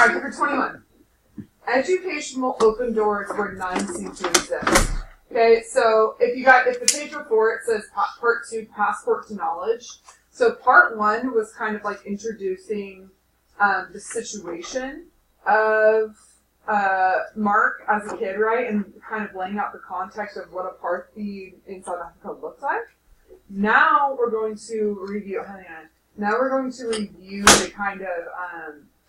Alright, number 21. Educational open doors where none seem to exist. Okay, so if the page before it says part 2, passport to knowledge. So part 1 was kind of like introducing the situation of Mark as a kid, right? And kind of laying out the context of what apartheid in South Africa looked like. Now we're going to review, the kind of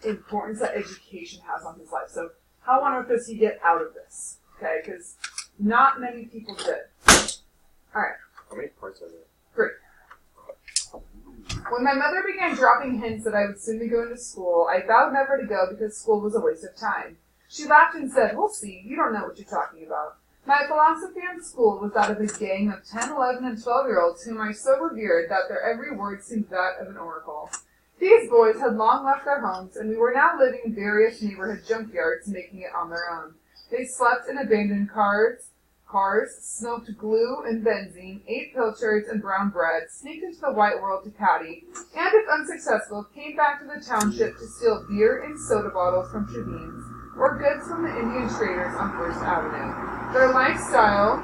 importance that education has on his life. So how on earth does he get out of this? Okay, because not many people did. Alright. How many parts are there? 3. When my mother began dropping hints that I would soon be going to school, I vowed never to go because school was a waste of time. She laughed and said, "We'll see, you don't know what you're talking about." My philosophy on school was that of a gang of 10, 11, and 12-year-olds whom I so revered that their every word seemed that of an oracle. These boys had long left their homes, and we were now living in various neighborhood junkyards, making it on their own. They slept in abandoned cars, smoked glue and benzene, ate pilchards and brown bread, sneaked into the white world to caddy, and if unsuccessful, came back to the township to steal beer and soda bottles from Shabeens, or goods from the Indian traders on First Avenue. Their lifestyle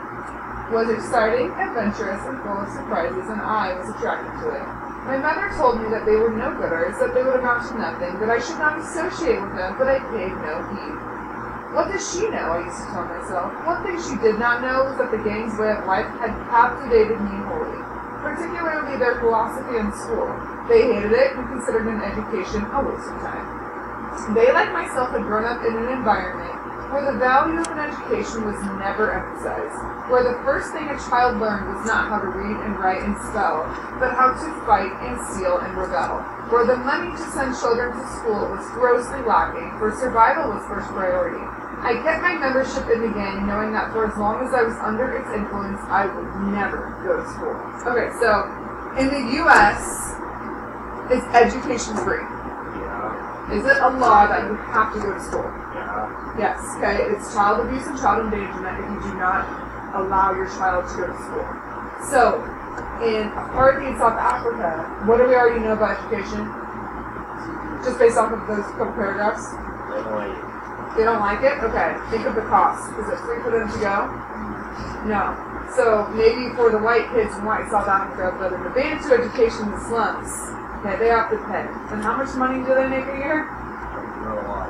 was exciting, adventurous, and full of surprises, and I was attracted to it. My mother told me that they were no-gooders, that they would amount to nothing, that I should not associate with them, but I paid no heed. What does she know, I used to tell myself. One thing she did not know was that the gang's way of life had captivated me wholly, particularly their philosophy in school. They hated it and considered an education a waste of time. They, like myself, had grown up in an environment where the value of an education was never emphasized, where the first thing a child learned was not how to read and write and spell, but how to fight and steal and rebel, where the money to send children to school was grossly lacking, for survival was first priority. I kept my membership in the gang, knowing that for as long as I was under its influence, I would never go to school. Okay, so in the U.S., is education free? Yeah. Is it a law that you have to go to school? Yeah. Yes, okay. It's child abuse and child endangerment if you do not allow your child to go to school. So, in apartheid South Africa, what do we already know about education? Just based off of those couple paragraphs? I don't like it. They don't like it? Okay. Think of the cost. Is it free for them to go? No. So maybe for the white kids in white South Africa that are banned to education in the slums, okay, they have to pay. And how much money do they make a year? Not a lot.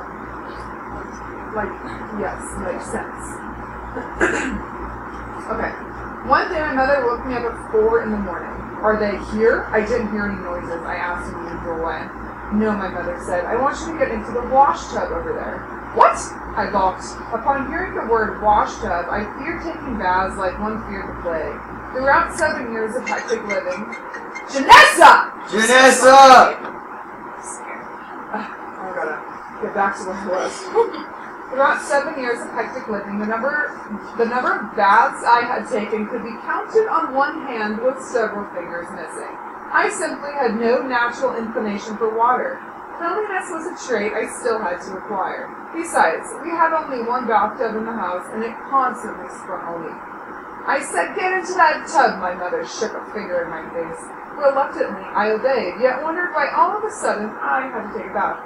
Like, yes, makes sense. Okay. One day my mother woke me up at 4 in the morning. Are they here? I didn't hear any noises. I asked in the usual way. No, my mother said. I want you to get into the wash tub over there. What? I gawked. Upon hearing the word wash tub, I feared taking baths like one feared the plague. Throughout 7 years of hectic living, Janessa! Janessa! I gotta get back to where I was. Throughout 7 years of hectic living, the number of baths I had taken could be counted on one hand with several fingers missing. I simply had no natural inclination for water. Cleanliness was a trait I still had to acquire. Besides, we had only one bathtub in the house, and it constantly sprung a leak. I said, "Get into that tub," my mother shook a finger in my face. Reluctantly, I obeyed, yet wondered why all of a sudden I had to take a bath.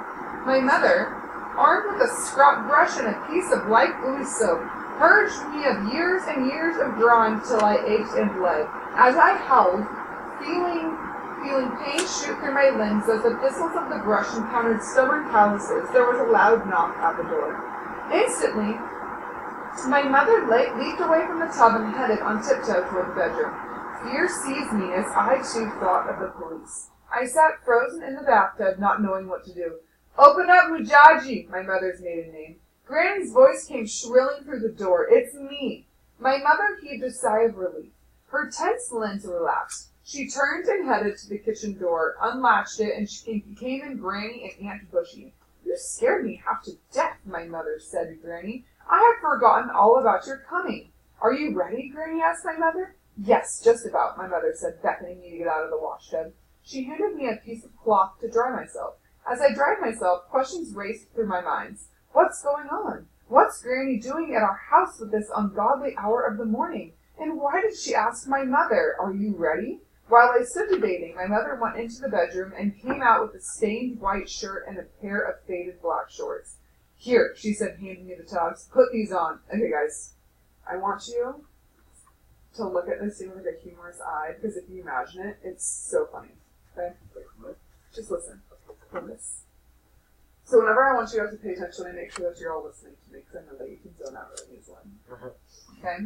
My mother, armed with a scrub brush and a piece of light bluey soap, purged me of years and years of drawing till I ached and bled. As I howled, feeling pain shoot through my limbs as the bristles of the brush encountered stubborn calluses, there was a loud knock at the door. Instantly, my mother leaped away from the tub and headed on tiptoe toward the bedroom. Fear seized me as I too thought of the police. I sat frozen in the bathtub, not knowing what to do. "Open up, Mujaji," my mother's maiden name. Granny's voice came shrilling through the door. "It's me." My mother heaved a sigh of relief. Her tense limbs relaxed. She turned and headed to the kitchen door, unlatched it, and she came in Granny and Aunt Bushy. "You scared me half to death," my mother said to Granny. "I had forgotten all about your coming." "Are you ready?" Granny asked my mother. "Yes, just about," my mother said, beckoning me to get out of the wash tub. She handed me a piece of cloth to dry myself. As I dried myself, questions raced through my mind. What's going on? What's Granny doing at our house at this ungodly hour of the morning? And why did she ask my mother, "Are you ready?" While I stood debating, my mother went into the bedroom and came out with a stained white shirt and a pair of faded black shorts. Here, she said, handing me the togs. Put these on. Okay, guys, I want you to look at this scene with a humorous eye, because if you imagine it, it's so funny. Okay? Just listen. Promise. So whenever I want you guys to pay attention, I make sure that you're all listening to me, because I know that you can zone out really easily. Okay?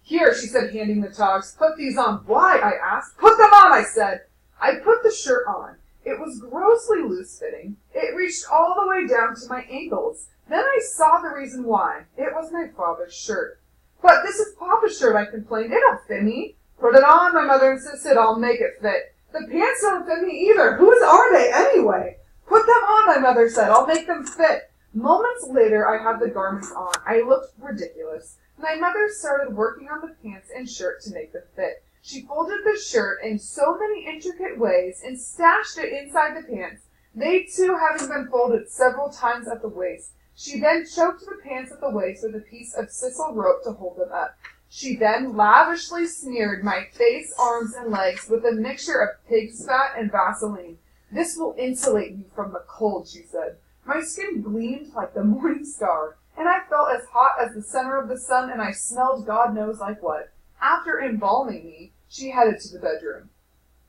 Here, she said, handing the togs. Put these on. Why? I asked. Put them on, I said. I put the shirt on. It was grossly loose-fitting. It reached all the way down to my ankles. Then I saw the reason why. It was my father's shirt. But this is Papa's shirt, I complained. It don't fit me. Put it on, my mother insisted. I'll make it fit. The pants don't fit me either. Whose are they anyway? Put them on, my mother said. I'll make them fit. Moments later, I had the garments on. I looked ridiculous. My mother started working on the pants and shirt to make them fit. She folded the shirt in so many intricate ways and stashed it inside the pants, they too having been folded several times at the waist. She then choked the pants at the waist with a piece of sisal rope to hold them up. She then lavishly smeared my face, arms, and legs with a mixture of pig's fat and Vaseline. This will insulate you from the cold, she said. My skin gleamed like the morning star, and I felt as hot as the center of the sun, and I smelled God knows like what. After embalming me, she headed to the bedroom.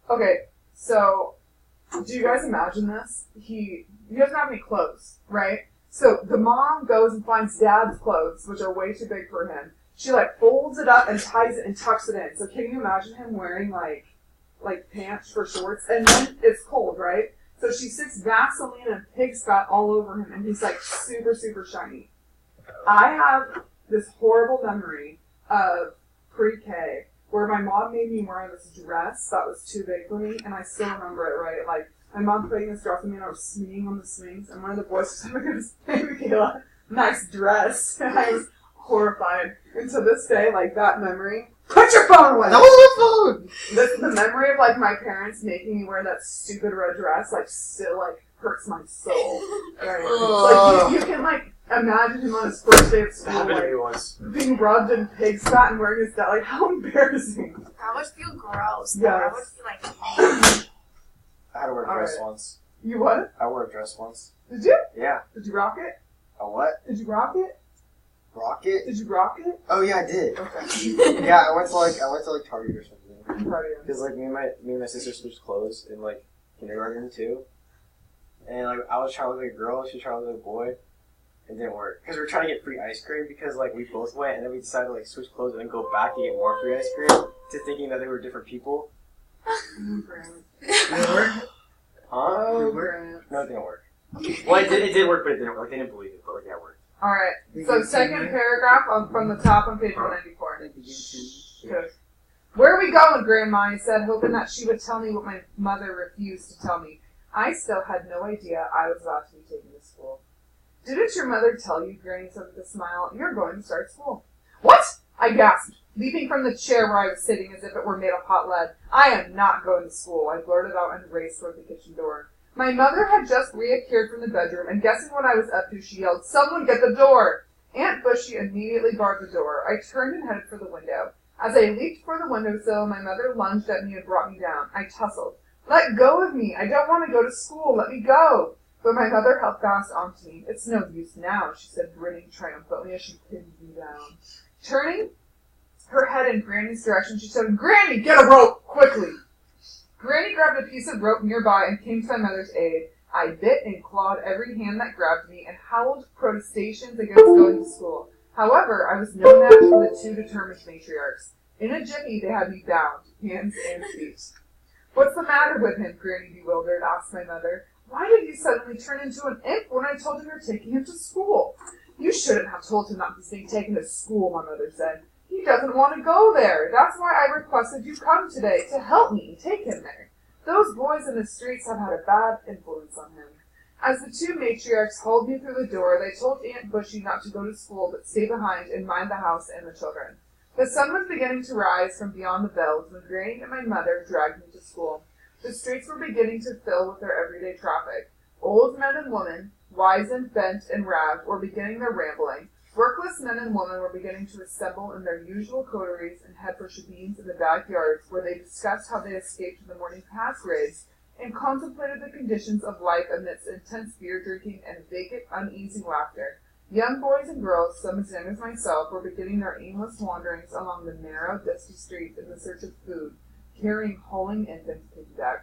Okay, so, do you guys imagine this? He doesn't have any clothes, right? So, the mom goes and finds Dad's clothes, which are way too big for him. She, folds it up and ties it and tucks it in. So, can you imagine him wearing, like pants for shorts? And then it's cold, right? So, she sticks Vaseline and pig's fat all over him, and he's, super, super shiny. I have this horrible memory of pre-K where my mom made me wear this dress that was too big for me, and I still remember it, right? My mom putting this dress on me, and I was swinging on the swings, and one of the boys was like, "Hey, Michaela, nice dress." And I was horrified. And to this day, that memory, put your phone away! That was my phone! The memory of, my parents making me wear that stupid red dress, still, hurts my soul. Right? You can, imagine him on his first day of school, That happened to me once. being rubbed in pig's fat and wearing his dad. How embarrassing. That would feel gross. Yes. That would feel I had to wear a dress once. You what? I wore a dress once. Did you? Yeah. Did you rock it? A what? Did you rock it? Rock it? Did you rock it? Oh yeah, I did. Okay. Yeah, I went to Target or something. I'm proud of you. Because me and my sister switched clothes in kindergarten too. And I was trying to look like a girl, she was trying to look like a boy. It didn't work. Because we were trying to get free ice cream because we both went and then we decided to switch clothes and then go back to get more free ice cream to thinking that they were different people. Grant. Did it work? Huh? Oh, Grant. No, it didn't work. Well, it did work, but it didn't work. They didn't believe it, but yeah, it worked. Alright, so second paragraph from the top on page 194. Good. Where are we going, Grandma? I said, hoping that she would tell me what my mother refused to tell me. I still had no idea I was about to be taken to school. Didn't your mother tell you, Granny said with a smile, you're going to start school? What? I gasped, leaping from the chair where I was sitting as if it were made of hot lead. I am not going to school, I blurted out and raced toward the kitchen door. My mother had just reappeared from the bedroom, and guessing what I was up to, she yelled, someone get the door! Aunt Bushy immediately barred the door. I turned and headed for the window. As I leaped for the windowsill, my mother lunged at me and brought me down. I tussled. Let go of me! I don't want to go to school! Let me go! But my mother held fast onto me. It's no use now, she said, grinning triumphantly as she pinned me down. Turning her head in Granny's direction, she said, Granny, get a rope! Quickly! Granny grabbed a piece of rope nearby and came to my mother's aid. I bit and clawed every hand that grabbed me and howled protestations against going to school. However, I was no match for the two determined matriarchs. In a jiffy, they had me bound, hands and feet. What's the matter with him? Granny bewildered, asked my mother. Why did you suddenly turn into an imp when I told you you were taking him to school? You shouldn't have told him that he's being taken to school, my mother said. He doesn't want to go there. That's why I requested you come today, to help me take him there. Those boys in the streets have had a bad influence on him. As the two matriarchs hauled me through the door, they told Aunt Bushy not to go to school, but stay behind and mind the house and the children. The sun was beginning to rise from beyond the bells when Granny and my mother dragged me to school. The streets were beginning to fill with their everyday traffic. Old men and women, wizened, bent, and ragged, were beginning their rambling. Workless men and women were beginning to assemble in their usual coteries and head for shebeens in the backyards, where they discussed how they escaped the morning pasquerades and contemplated the conditions of life amidst intense beer drinking and vacant, uneasy laughter. Young boys and girls, some as young as myself, were beginning their aimless wanderings along the narrow, dusty streets in the search of food, carrying howling infants piggyback.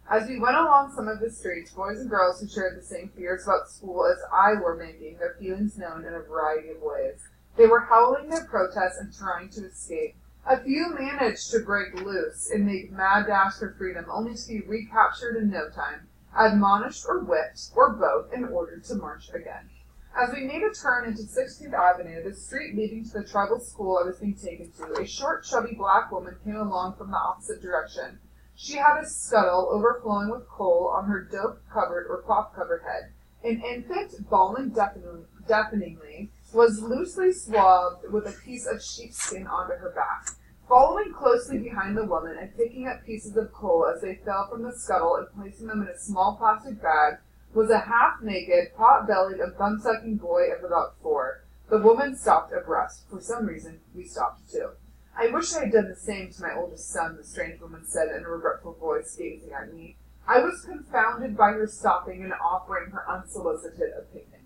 As we went along some of the streets, boys and girls who shared the same fears about school as I were making their feelings known in a variety of ways. They were howling their protests and trying to escape. A few managed to break loose and make mad dash for freedom, only to be recaptured in no time, admonished or whipped, or both, and ordered to march again. As we made a turn into 16th Avenue, the street leading to the tribal school I was being taken to, a short, chubby black woman came along from the opposite direction. She had a scuttle overflowing with coal on her dope-covered or cloth-covered head. An infant, bawling deafeningly, was loosely swathed with a piece of sheepskin onto her back. Following closely behind the woman and picking up pieces of coal as they fell from the scuttle and placing them in a small plastic bag was a half-naked, pot-bellied, and thumb-sucking boy of about 4. The woman stopped abreast. For some reason, we stopped too. I wish I had done the same to my oldest son, the strange woman said in a regretful voice, gazing at me. I was confounded by her stopping and offering her unsolicited opinion.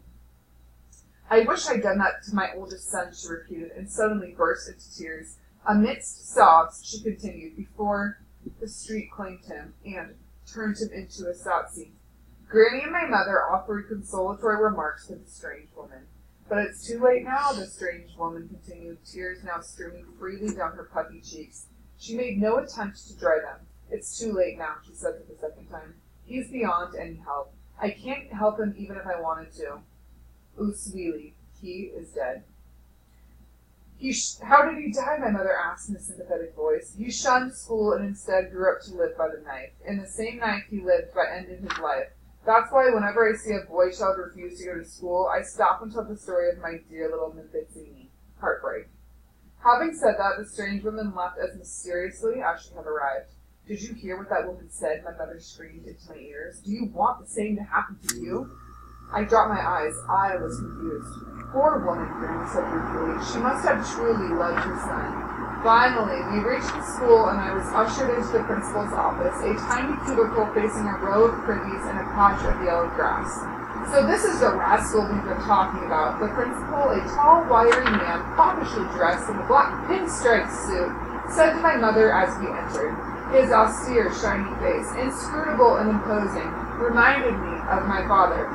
I wish I'd done that to my oldest son, she repeated, and suddenly burst into tears. Amidst sobs, she continued, before the street claimed him and turned him into a satsy. Granny and my mother offered consolatory remarks to the strange woman. But it's too late now, the strange woman continued, tears now streaming freely down her puffy cheeks. She made no attempt to dry them. It's too late now, she said for the second time. He's beyond any help. I can't help him even if I wanted to. Uswili, he is dead. How did he die, my mother asked in a sympathetic voice. He shunned school and instead grew up to live by the knife. In the same knife he lived by ending his life. That's why whenever I see a boy child refuse to go to school, I stop and tell the story of my dear little Mfitzini. Heartbreak. Having said that, the strange woman left as mysteriously as she had arrived. Did you hear what that woman said? My mother screamed into my ears. Do you want the same to happen to you? I dropped my eyes. I was confused. Poor woman, Granny said ruefully. She must have truly loved her son. Finally, we reached the school and I was ushered into the principal's office, a tiny cubicle facing a row of privies and a patch of yellow grass. So this is the rascal we've been talking about. The principal, a tall, wiry man, poppishly dressed in a black pinstripe suit, said to my mother as we entered. His austere, shiny face, inscrutable and imposing, reminded me of my father.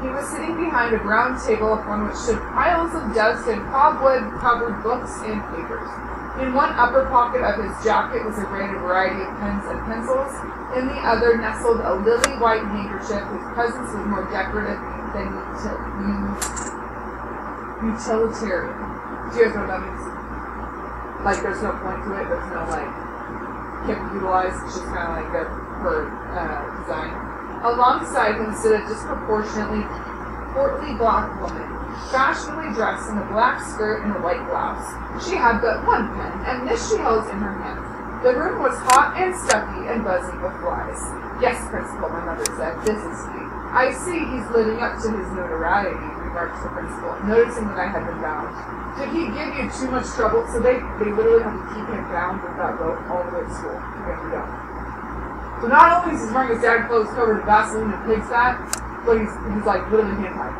He was sitting behind a brown table upon which stood piles of dust and cobweb-covered books and papers. In one upper pocket of his jacket was arrayed a variety of pens and pencils. In the other nestled a lily-white handkerchief whose presence was more decorative than utilitarian. Do you guys know what that means? Like, there's no point to it. There's no, can't be utilized. It's just kind of like her design. Alongside him stood a disproportionately portly black woman, fashionably dressed in a black skirt and a white blouse. She had but one pen, and this she held in her hand. The room was hot and stuffy and buzzing with flies. Yes, Principal, my mother said, this is he. I see he's living up to his notoriety, remarked the principal, noticing that I had been bound. Did he give you too much trouble? So they literally had to keep him bound with that rope all the way to school. Okay, so not only is he wearing his dad clothes covered in Vaseline and pig's fat, but he's literally hand-tied.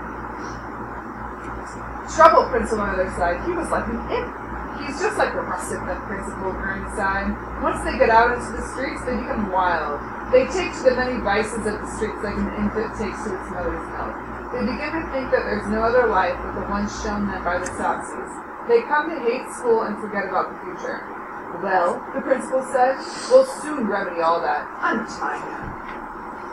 Trouble, Principal on the other side. He was like an imp. He's just like the rest of them, Principal Granny sighed. Once they get out into the streets, they become wild. They take to the many vices of the streets like an infant takes to its mother's milk. They begin to think that there's no other life but the one shown them by the Satsies. They come to hate school and forget about the future. Well, the principal said, we'll soon remedy all that. Untie him.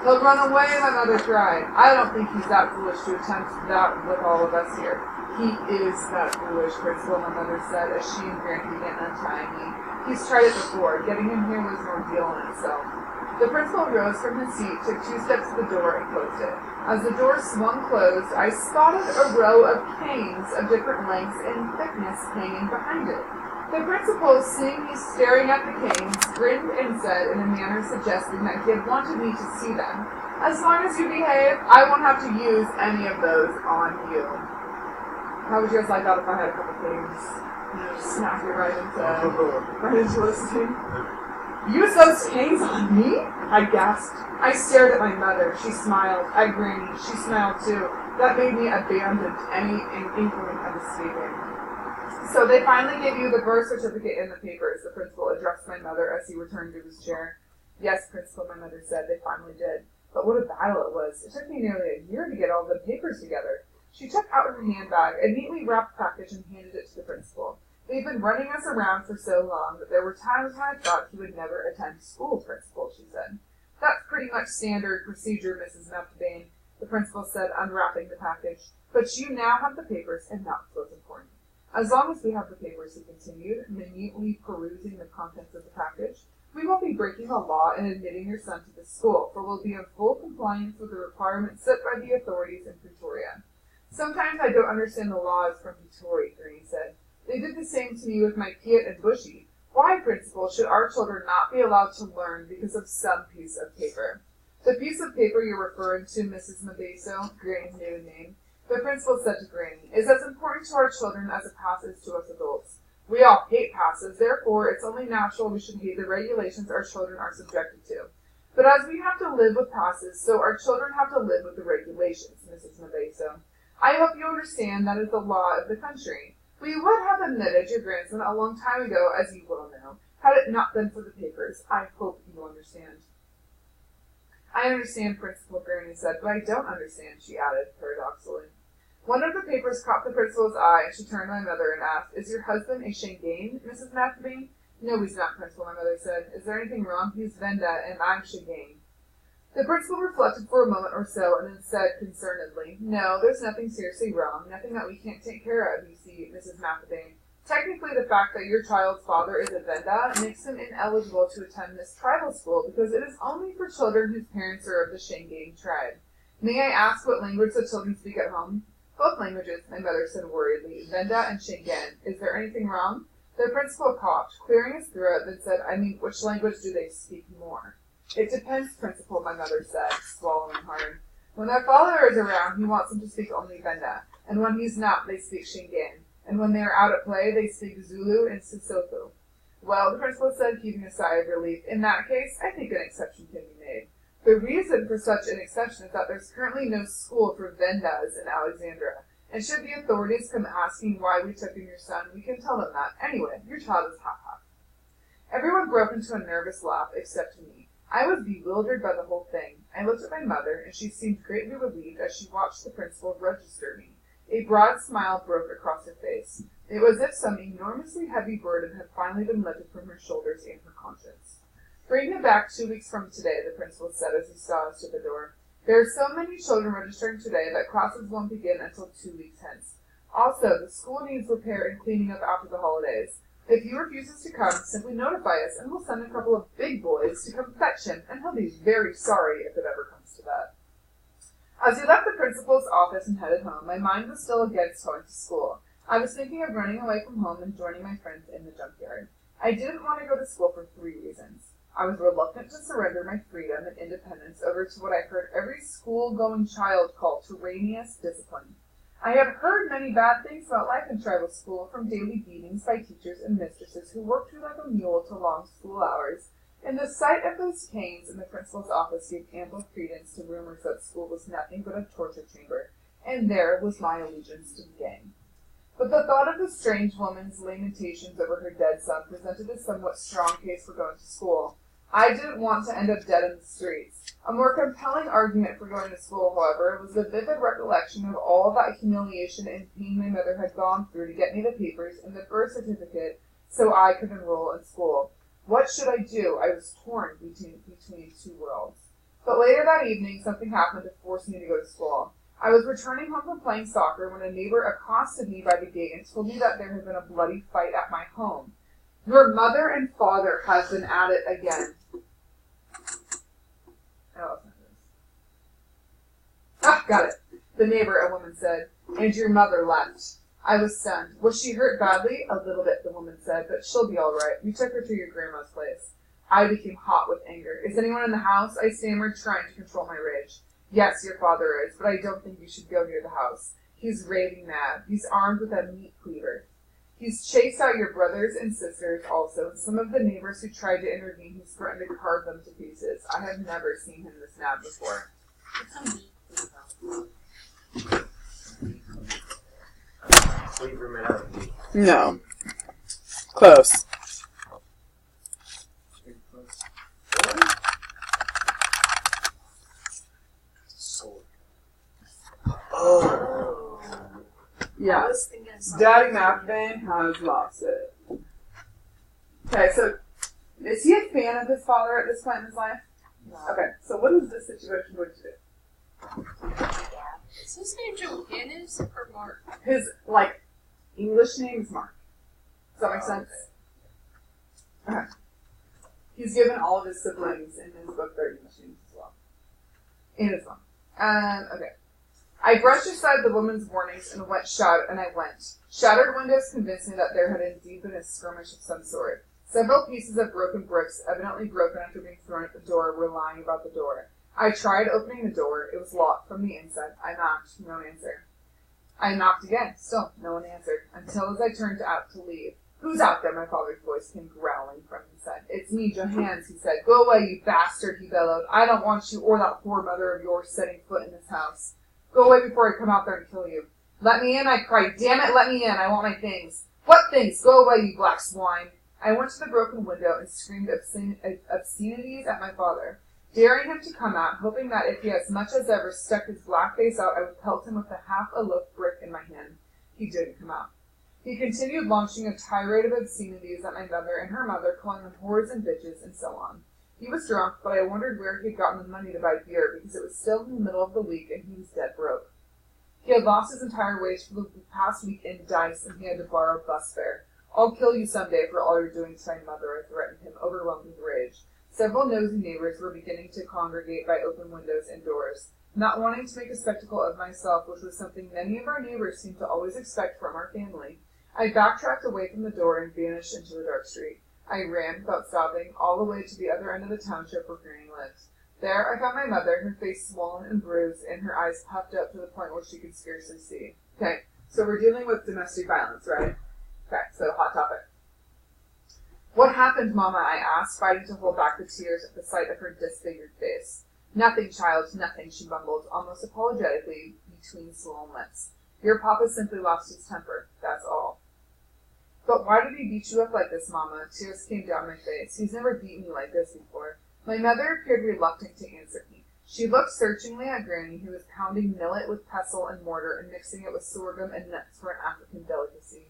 He'll run away, my mother cried. I don't think he's that foolish to attempt that with all of us here. He is that foolish, Principal, my mother said, as she and Granny began untying me. He's tried it before. Getting him here was an ordeal in itself. The principal rose from his seat, took 2 steps to the door, and closed it. As the door swung closed, I spotted a row of canes of different lengths and thickness hanging behind it. The principal, seeing me staring at the canes, grinned and said in a manner suggesting that he had wanted me to see them. As long as you behave, I won't have to use any of those on you. How would you guys like that if I had a couple things? Just snap you right into listening. Use those canes on me? I gasped. I stared at my mother. She smiled. I grinned. She smiled too. That made me abandon any inkling of escaping. So they finally gave you the birth certificate in the papers, the principal addressed my mother as he returned to his chair. Yes, principal, my mother said, they finally did. But what a battle it was. It took me nearly a year to get all the papers together. She took out her handbag, a neatly wrapped package, and handed it to the principal. They've been running us around for so long that there were times when I thought he would never attend school, principal, she said. That's pretty much standard procedure, Mrs. Methvane, the principal said, unwrapping the package. But you now have the papers, and that's what's important. As long as we have the papers, he continued, minutely perusing the contents of the package, we won't be breaking the law in admitting your son to this school, for we'll be in full compliance with the requirements set by the authorities in Pretoria. Sometimes I don't understand the laws from Pretoria, Granny said. They did the same to me with my Piet and Bushy. Why, principal, should our children not be allowed to learn because of some piece of paper? The piece of paper you're referring to, Mrs. Mabeso, Granny's maiden name, the principal said to Granny, is as important to our children as a pass is to us adults. We all hate passes, therefore it's only natural we should hate the regulations our children are subjected to. But as we have to live with passes, so our children have to live with the regulations, Mrs. Mabeso. I hope you understand that is the law of the country. We would have admitted your grandson a long time ago, as you well know, had it not been for the papers. I hope you understand. I understand, Principal, Granny said, but I don't understand, she added, paradoxically. One of the papers caught the principal's eye, and she turned to my mother and asked, is your husband a Shangain, Mrs. Methvane? No, he's not, Principal, my mother said. Is there anything wrong? He's Venda, and I'm Shangain. The principal reflected for a moment or so, and then said concernedly, no, there's nothing seriously wrong, nothing that we can't take care of, you see, Mrs. Methvane. Technically, the fact that your child's father is a Venda makes him ineligible to attend this tribal school because it is only for children whose parents are of the Shangain tribe. May I ask what language the children speak at home? Both languages, my mother said worriedly, Venda and Shangain. Is there anything wrong? The principal coughed, clearing his throat, then said, I mean, which language do they speak more? It depends, Principal, my mother said, swallowing hard. When their father is around, he wants them to speak only Venda, and when he's not, they speak Shangain. And when they are out at play, they speak Zulu and Sesotho. Well, the principal said, heaving a sigh of relief, in that case, I think an exception can be made. The reason for such an exception is that there's currently no school for Vendas in Alexandria, and should the authorities come asking why we took in your son, we can tell them that. Anyway, your child is half-half. Everyone broke into a nervous laugh, except me. I was bewildered by the whole thing. I looked at my mother, and she seemed greatly relieved as she watched the principal register me. A broad smile broke across her face. It was as if some enormously heavy burden had finally been lifted from her shoulders and her conscience. Bring him back 2 weeks from today, the principal said as he saw us to the door. There are so many children registering today that classes won't begin until 2 weeks hence. Also, the school needs repair and cleaning up after the holidays. If he refuses to come, simply notify us, and we'll send a couple of big boys to come fetch him, and he'll be very sorry if it ever comes to that. As we left the principal's office and headed home, my mind was still against going to school. I was thinking of running away from home and joining my friends in the junkyard. I didn't want to go to school for 3 reasons. I was reluctant to surrender my freedom and independence over to what I heard every school-going child call tyrannious discipline. I had heard many bad things about life in tribal school, from daily beatings by teachers and mistresses who worked you like a mule to long school hours, and the sight of those canes in the principal's office gave ample credence to rumors that school was nothing but a torture chamber, and there was my allegiance to the gang. But the thought of the strange woman's lamentations over her dead son presented a somewhat strong case for going to school. I didn't want to end up dead in the streets. A more compelling argument for going to school, however, was the vivid recollection of all that humiliation and pain my mother had gone through to get me the papers and the birth certificate so I could enroll in school. What should I do? I was torn between two worlds. But later that evening, something happened to force me to go to school. I was returning home from playing soccer when a neighbor accosted me by the gate and told me that there had been a bloody fight at my home. Your mother and father have been at it again. Got it. The neighbor, a woman said, and your mother left. I was stunned. Was she hurt badly? A little bit, the woman said, but she'll be all right. We took her to your grandma's place. I became hot with anger. Is anyone in the house? I stammered, trying to control my rage. Yes, your father is, but I don't think you should go near the house. He's raving mad. He's armed with a meat cleaver. He's chased out your brothers and sisters also, and some of the neighbors who tried to intervene, he's threatened to carve them to pieces. I have never seen him this mad before. Cleaver man. No. Close. Sword. Oh. I Yeah. was thinking something. Daddy McBain has lost it. Okay, so is he a fan of his father at this point in his life? No. Okay, so what is this situation going to do? Is his name Johannes or Mark? His, English name is Mark. Does that make sense? Okay. He's given all of his siblings in his book their English names as well. And his mom. Okay. I brushed aside the woman's warnings and went. Shattered windows convinced me that there had indeed been a skirmish of some sort. Several pieces of broken bricks, evidently broken after being thrown at the door, were lying about the door. I tried opening the door. It was locked from the inside. I knocked. No answer. I knocked again. Still, no one answered. Until as I turned out to leave. Who's out there? My father's voice came growling from inside. It's me, Johannes, he said. Go away, you bastard, he bellowed. I don't want you or that poor mother of yours setting foot in this house. Go away before I come out there and kill you. Let me in, I cried. Damn it, let me in. I want my things. What things? Go away, you black swine. I went to the broken window and screamed obscenities at my father, daring him to come out, hoping that if he as much as ever stuck his black face out, I would pelt him with a half-a-loaf brick in my hand. He didn't come out. He continued launching a tirade of obscenities at my mother and her mother, calling them whores and bitches, and so on. He was drunk, but I wondered where he had gotten the money to buy beer, because it was still in the middle of the week and he was dead broke. He had lost his entire wage for the past week in dice, and he had to borrow bus fare. I'll kill you someday for all you're doing to my mother, I threatened him, overwhelmed with rage. Several nosy neighbors were beginning to congregate by open windows and doors. Not wanting to make a spectacle of myself, which was something many of our neighbors seemed to always expect from our family, I backtracked away from the door and vanished into the dark street. I ran, without stopping, all the way to the other end of the township where Granny lived. There I found my mother, her face swollen and bruised, and her eyes puffed up to the point where she could scarcely see. Okay, so we're dealing with domestic violence, right? Okay, so hot topic. What happened, Mama? I asked, fighting to hold back the tears at the sight of her disfigured face. Nothing, child, nothing, she mumbled, almost apologetically between swollen lips. Your papa simply lost his temper, that's all. But why did he beat you up like this, Mama? Tears came down my face. He's never beaten me like this before. My mother appeared reluctant to answer me. She looked searchingly at Granny, who was pounding millet with pestle and mortar and mixing it with sorghum and nuts for an African delicacy.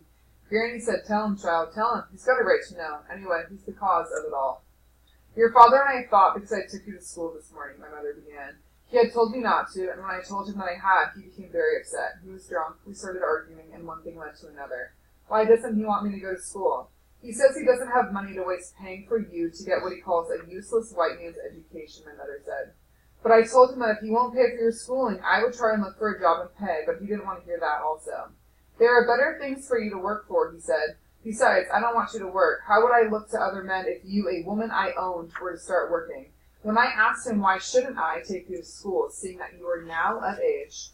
Granny said, Tell him, child, tell him. He's got a right to know. Anyway, he's the cause of it all. Your father and I fought because I took you to school this morning, my mother began. He had told me not to, and when I told him that I had, he became very upset. He was drunk, we started arguing, and one thing led to another. Why doesn't he want me to go to school? He says he doesn't have money to waste paying for you to get what he calls a useless white man's education, my mother said. But I told him that if he won't pay for your schooling, I would try and look for a job and pay, but he didn't want to hear that also. There are better things for you to work for, he said. Besides, I don't want you to work. How would I look to other men if you, a woman I owned, were to start working? When I asked him why shouldn't I take you to school, seeing that you are now of age,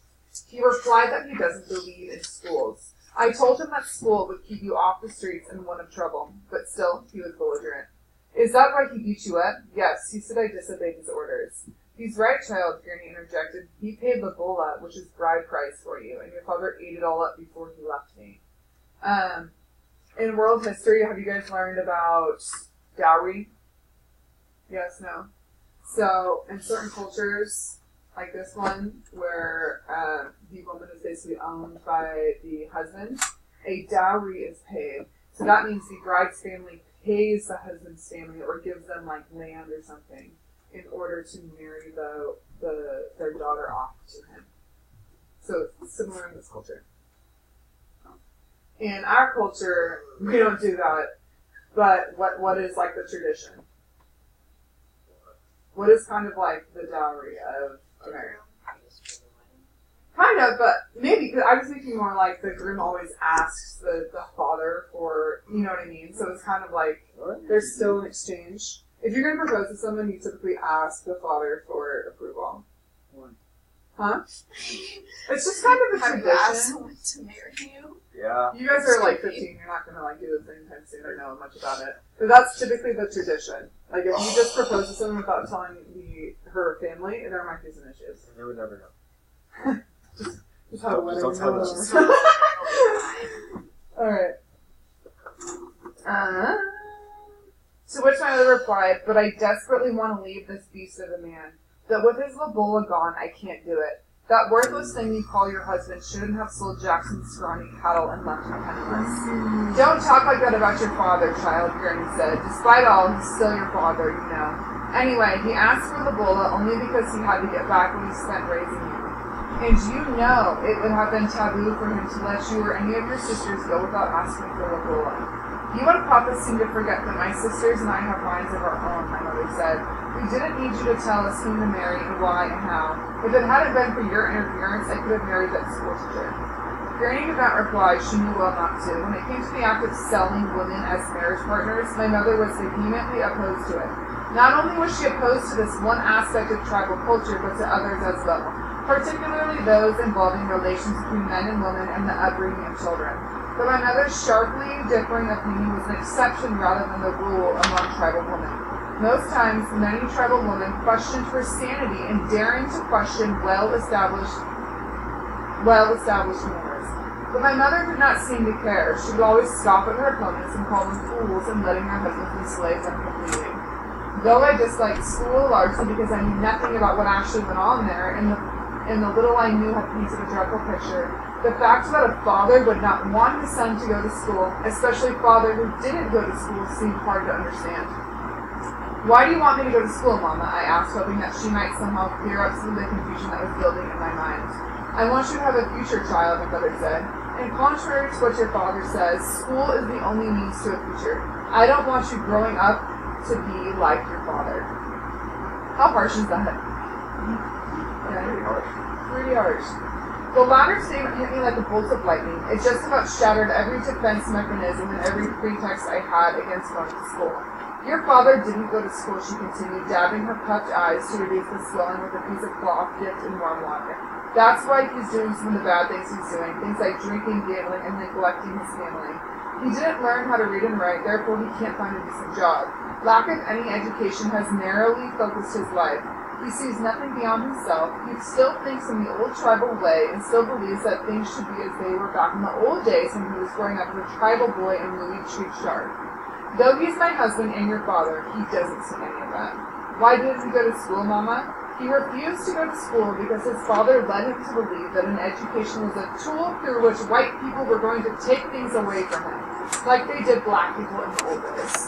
he replied that he doesn't believe in schools. I told him that school would keep you off the streets and one of trouble, but still, he was belligerent. Is that why he beat you up? Yes, he said I disobeyed his orders. He's right, child, Granny interjected. He paid the bola, which is bride price for you, and your father ate it all up before he left me. In world history, have you guys learned about dowry? Yes, no? So, in certain cultures, like this one, where the woman is basically owned by the husband, a dowry is paid. So that means the bride's family pays the husband's family or gives them like land or something in order to marry their daughter off to him. So it's similar in this culture. In our culture, we don't do that. But what is like the tradition? What is kind of like the dowry of a marriage? Kind of, but maybe, because I was thinking more like the groom always asks the father for, you know what I mean? So it's kind of like, there's still an exchange. If you're going to propose to someone, you typically ask the father for approval. Huh? It's just kind of a Have you asked tradition. someone to marry you? Yeah. You guys are like 15, you're not gonna like do this anytime soon or know much about it. But that's typically the tradition. Like if you just propose to someone without telling her family, there might be some issues. You would never know. Just have a wedding. Don't tell them. Alright. To which my mother replied, but I desperately want to leave this beast of a man. That with his Lobola gone, I can't do it. That worthless thing you call your husband shouldn't have sold Jackson's scrawny cattle and left him penniless. Don't talk like that about your father, child, Granny said. Despite all, he's still your father, you know. Anyway, he asked for Lobola only because he had to get back what he spent raising you. And you know it would have been taboo for him to let you or any of your sisters go without asking for Lobola. You and Papa seem to forget that my sisters and I have minds of our own, my mother said. We didn't need you to tell us whom to marry and why and how. If it hadn't been for your interference, I could have married that school teacher. Granny did not reply. She knew well not to. When it came to the act of selling women as marriage partners, my mother was vehemently opposed to it. Not only was she opposed to this one aspect of tribal culture, but to others as well, particularly those involving relations between men and women and the upbringing of children. But my mother's sharply differing opinion was an exception rather than the rule among tribal women. Most times, many tribal women questioned her sanity in daring to question well-established manners. But my mother did not seem to care. She would always scoff at her opponents and call them fools and letting their husbands enslave them completely. Though I disliked school largely because I knew nothing about what actually went on there, and the little I knew had painted a dreadful picture, the fact that a father would not want his son to go to school, especially a father who didn't go to school, seemed hard to understand. Why do you want me to go to school, Mama? I asked, hoping that she might somehow clear up some of the confusion that was building in my mind. I want you to have a future, child, my mother said. And contrary to what your father says, school is the only means to a future. I don't want you growing up to be like your father. How harsh is that? Yeah, pretty harsh. The latter statement hit me like a bolt of lightning. It just about shattered every defense mechanism and every pretext I had against going to school. Your father didn't go to school, she continued, dabbing her puffed eyes to reduce the swelling with a piece of cloth dipped in warm water. That's why he's doing some of the bad things he's doing, things like drinking, gambling, and neglecting his family. He didn't learn how to read and write, therefore he can't find a decent job. Lack of any education has narrowly focused his life. He sees nothing beyond himself. He still thinks in the old tribal way and still believes that things should be as they were back in the old days when he was growing up as a tribal boy in Louis Tree Sharp. Though he's my husband and your father, he doesn't see any of that. Why didn't he go to school, Mama? He refused to go to school because his father led him to believe that an education was a tool through which white people were going to take things away from him, like they did black people in the old days.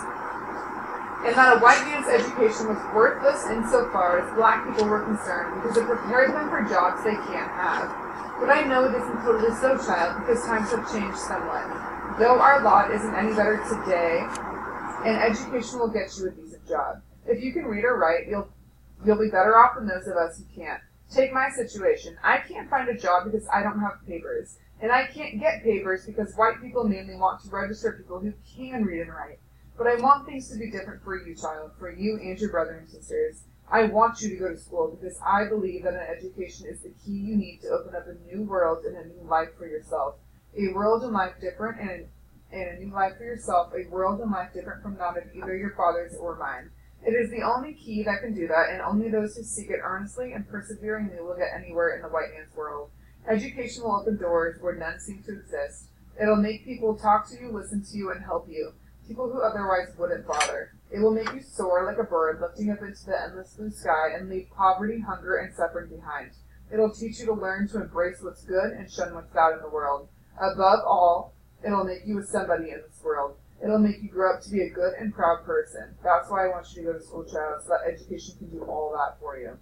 And that a white man's education was worthless insofar as black people were concerned because it prepared them for jobs they can't have. But I know it isn't totally so, child, because times have changed somewhat. Though our lot isn't any better today, and education will get you a decent job. If you can read or write, you'll be better off than those of us who can't. Take my situation. I can't find a job because I don't have papers. And I can't get papers because white people mainly want to register people who can read and write. But I want things to be different for you, child, for you and your brother and sisters. I want you to go to school because I believe that an education is the key you need to open up a new world and a new life for yourself. A world and life different and a new life for yourself, a world and life different from that of either your father's or mine. It is the only key that can do that, and only those who seek it earnestly and perseveringly will get anywhere in the white man's world. Education will open doors where none seem to exist. It'll make people talk to you, listen to you, and help you. People who otherwise wouldn't bother. It will make you soar like a bird, lifting up into the endless blue sky, and leave poverty, hunger, and suffering behind. It'll teach you to learn to embrace what's good and shun what's bad in the world. Above all, it'll make you a somebody in this world. It'll make you grow up to be a good and proud person. That's why I want you to go to school, child, so that education can do all that for you.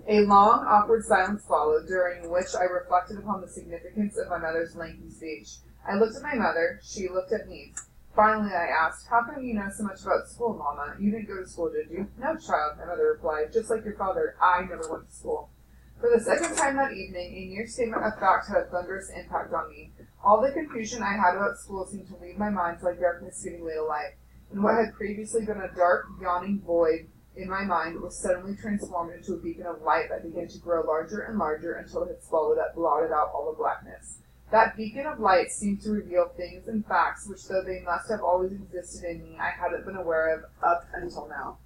A long, awkward silence followed, during which I reflected upon the significance of my mother's lengthy speech. I looked at my mother. She looked at me. Finally, I asked, "How come you know so much about school, Mama? You didn't go to school, did you?" "No, child," my mother replied. "Just like your father, I never went to school." For the second time that evening, a mere statement of fact had a thunderous impact on me. All the confusion I had about school seemed to leave my mind like darkness giving way to light, and what had previously been a dark, yawning void in my mind was suddenly transformed into a beacon of light that began to grow larger and larger until it had blotted out all the blackness. That beacon of light seemed to reveal things and facts which, though they must have always existed in me, I hadn't been aware of up until now.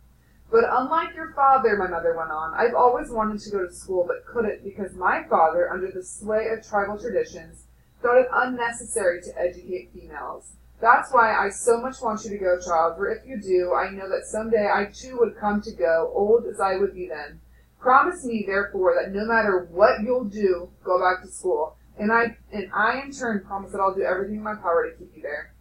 But unlike your father, my mother went on, I've always wanted to go to school but couldn't because my father, under the sway of tribal traditions, thought it unnecessary to educate females. That's why I so much want you to go, child, for if you do, I know that someday I too would come to go, old as I would be then. Promise me, therefore, that no matter what you'll do, go back to school. And I in turn promise that I'll do everything in my power to keep you there.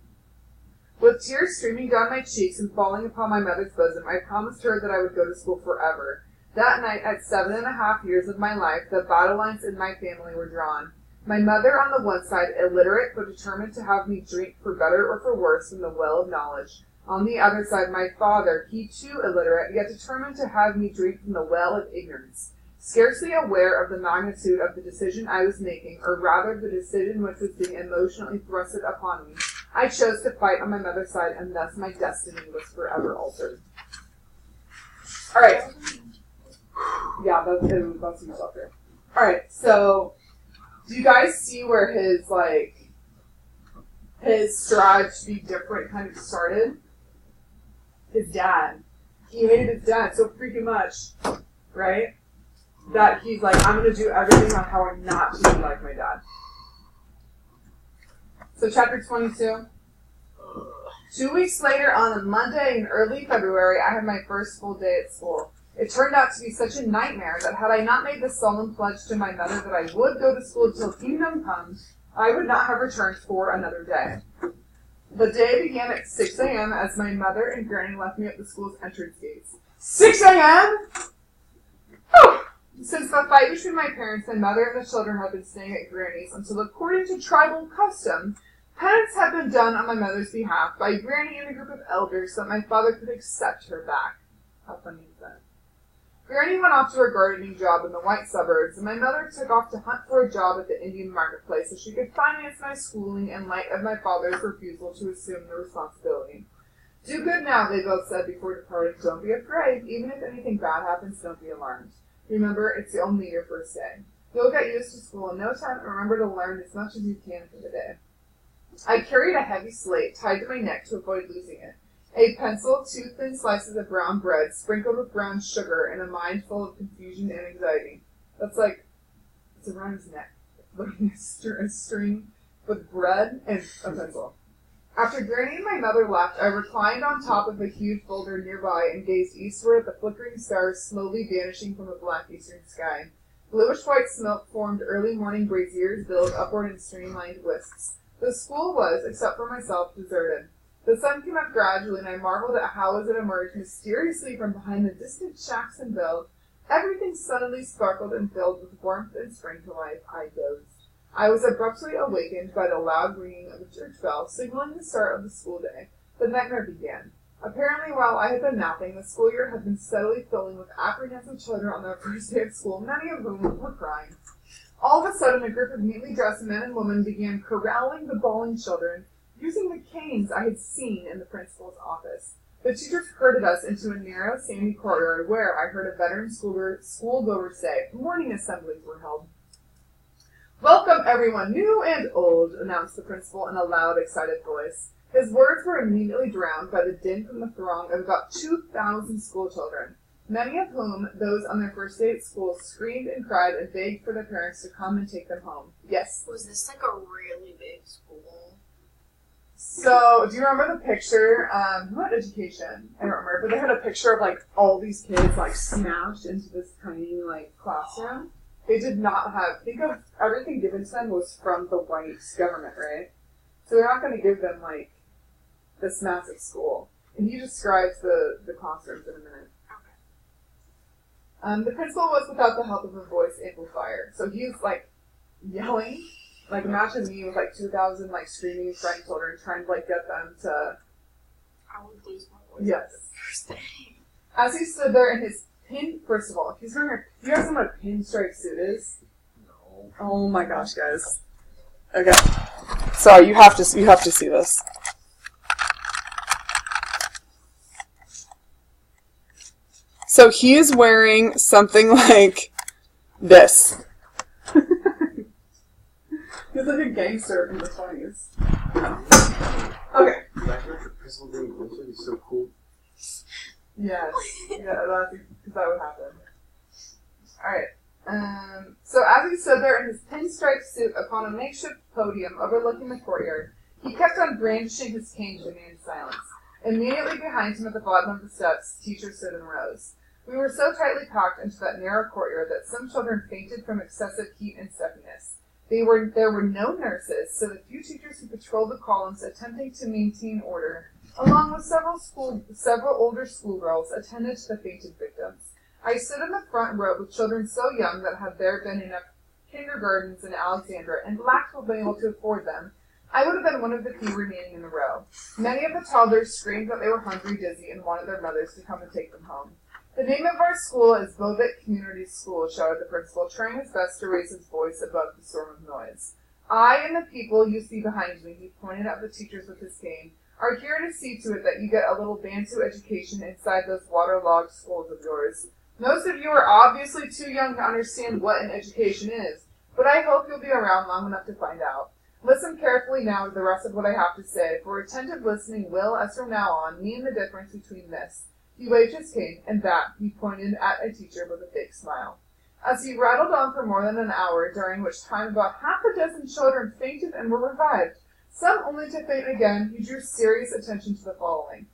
With tears streaming down my cheeks and falling upon my mother's bosom, I promised her that I would go to school forever. That night, at 7.5 years of my life, the battle lines in my family were drawn. My mother on the one side, illiterate but determined to have me drink for better or for worse from the well of knowledge. On the other side, my father, he too illiterate, yet determined to have me drink from the well of ignorance. Scarcely aware of the magnitude of the decision I was making, or rather the decision which was being emotionally thrusted upon me, I chose to fight on my mother's side, and thus my destiny was forever altered. Alright. Yeah, that's yourself here. Alright, so do you guys see where his strive to be different kind of started? His dad. He hated his dad so freaking much, right? That he's like, I'm going to do everything on how I'm not to be like my dad. So chapter 22. 2 weeks later, on a Monday in early February, I had my first full day at school. It turned out to be such a nightmare that had I not made the solemn pledge to my mother that I would go to school till kingdom comes, I would not have returned for another day. The day began at 6 a.m. as my mother and granny left me at the school's entrance gates. 6 a.m.? Oh! Since the fight between my parents, my mother and the children had been staying at Granny's until, according to tribal custom, penance had been done on my mother's behalf by Granny and a group of elders so that my father could accept her back. How funny is that? Granny went off to her gardening job in the white suburbs, and my mother took off to hunt for a job at the Indian marketplace so she could finance my schooling in light of my father's refusal to assume the responsibility. Do good now, they both said before departing. Don't be afraid. Even if anything bad happens, don't be alarmed. Remember, it's only your first day. You'll get used to school in no time, and remember to learn as much as you can for the day. I carried a heavy slate tied to my neck to avoid losing it. A pencil, 2 thin slices of brown bread, sprinkled with brown sugar, and a mind full of confusion and anxiety. That's like, it's around his neck. Like a string with bread and a pencil. After Granny and my mother left, I reclined on top of a huge boulder nearby and gazed eastward at the flickering stars slowly vanishing from the black eastern sky. Bluish-white smoke formed early morning braziers billowed upward in streamlined wisps. The school was, except for myself, deserted. The sun came up gradually, and I marveled at how, as it emerged mysteriously from behind the distant shacks and build, everything suddenly sparkled and filled with warmth and spring to life. I dozed. I was abruptly awakened by the loud ringing of the church bell, signaling the start of the school day. The nightmare began. Apparently, while I had been napping, the school year had been steadily filling with apprehensive children on their first day of school, many of whom were crying. All of a sudden, a group of neatly dressed men and women began corralling the bawling children, using the canes I had seen in the principal's office. The teachers herded us into a narrow, sandy courtyard where, I heard a veteran schoolgoer say, morning assemblies were held. Welcome, everyone, new and old, announced the principal in a loud, excited voice. His words were immediately drowned by the din from the throng of about 2,000 schoolchildren, many of whom, those on their first day at school, screamed and cried and begged for their parents to come and take them home. Yes? Was this like a really big school? So, do you remember the picture, who had education? I don't remember, but they had a picture of, like, all these kids, like, smashed into this tiny, like, classroom. They did not have, think of everything given to them was from the white government, right? So they're not going to give them, like, this massive school. And he describes the classrooms in a minute. Okay. The principal was without the help of a voice amplifier. So he was, like, yelling. Like, imagine me with, like, 2,000, like, screaming and crying children trying to, like, get them to... I would lose my voice. Yes. First day. As he stood there in his first of all, if he's wearing you guys know what a pinstripe suit is? No. Oh my gosh, guys. Okay. Sorry, you have to see this. So he is wearing something like this. He's like a gangster in the 20s. Okay. Principal day would be so cool. Yes. Yeah, that would happen. Alright. So as he stood there in his pinstripe suit upon a makeshift podium overlooking the courtyard, he kept on brandishing his cane to demand silence. Immediately behind him at the bottom of the steps, teachers stood in rows. We were so tightly packed into that narrow courtyard that some children fainted from excessive heat and stuffiness. There were no nurses, so the few teachers who patrolled the columns attempting to maintain order, along with several older schoolgirls, attended to the fainted victims. I stood in the front row with children so young that had there been enough kindergartens in Alexandria and lacked to be able to afford them, I would have been one of the few remaining in the row. Many of the toddlers screamed that they were hungry, dizzy, and wanted their mothers to come and take them home. The name of our school is Beauvais Community School, shouted the principal, trying his best to raise his voice above the storm of noise. I and the people you see behind me, he pointed at the teachers with his cane, are here to see to it that you get a little Bantu education inside those waterlogged schools of yours. Most of you are obviously too young to understand what an education is, but I hope you'll be around long enough to find out. Listen carefully now to the rest of what I have to say, for attentive listening will, as from now on, mean the difference between this. He waved his cane, and that, he pointed at a teacher with a fake smile. As he rattled on for more than an hour, during which time about half a dozen children fainted and were revived, some only to faint again, he drew serious attention to the following.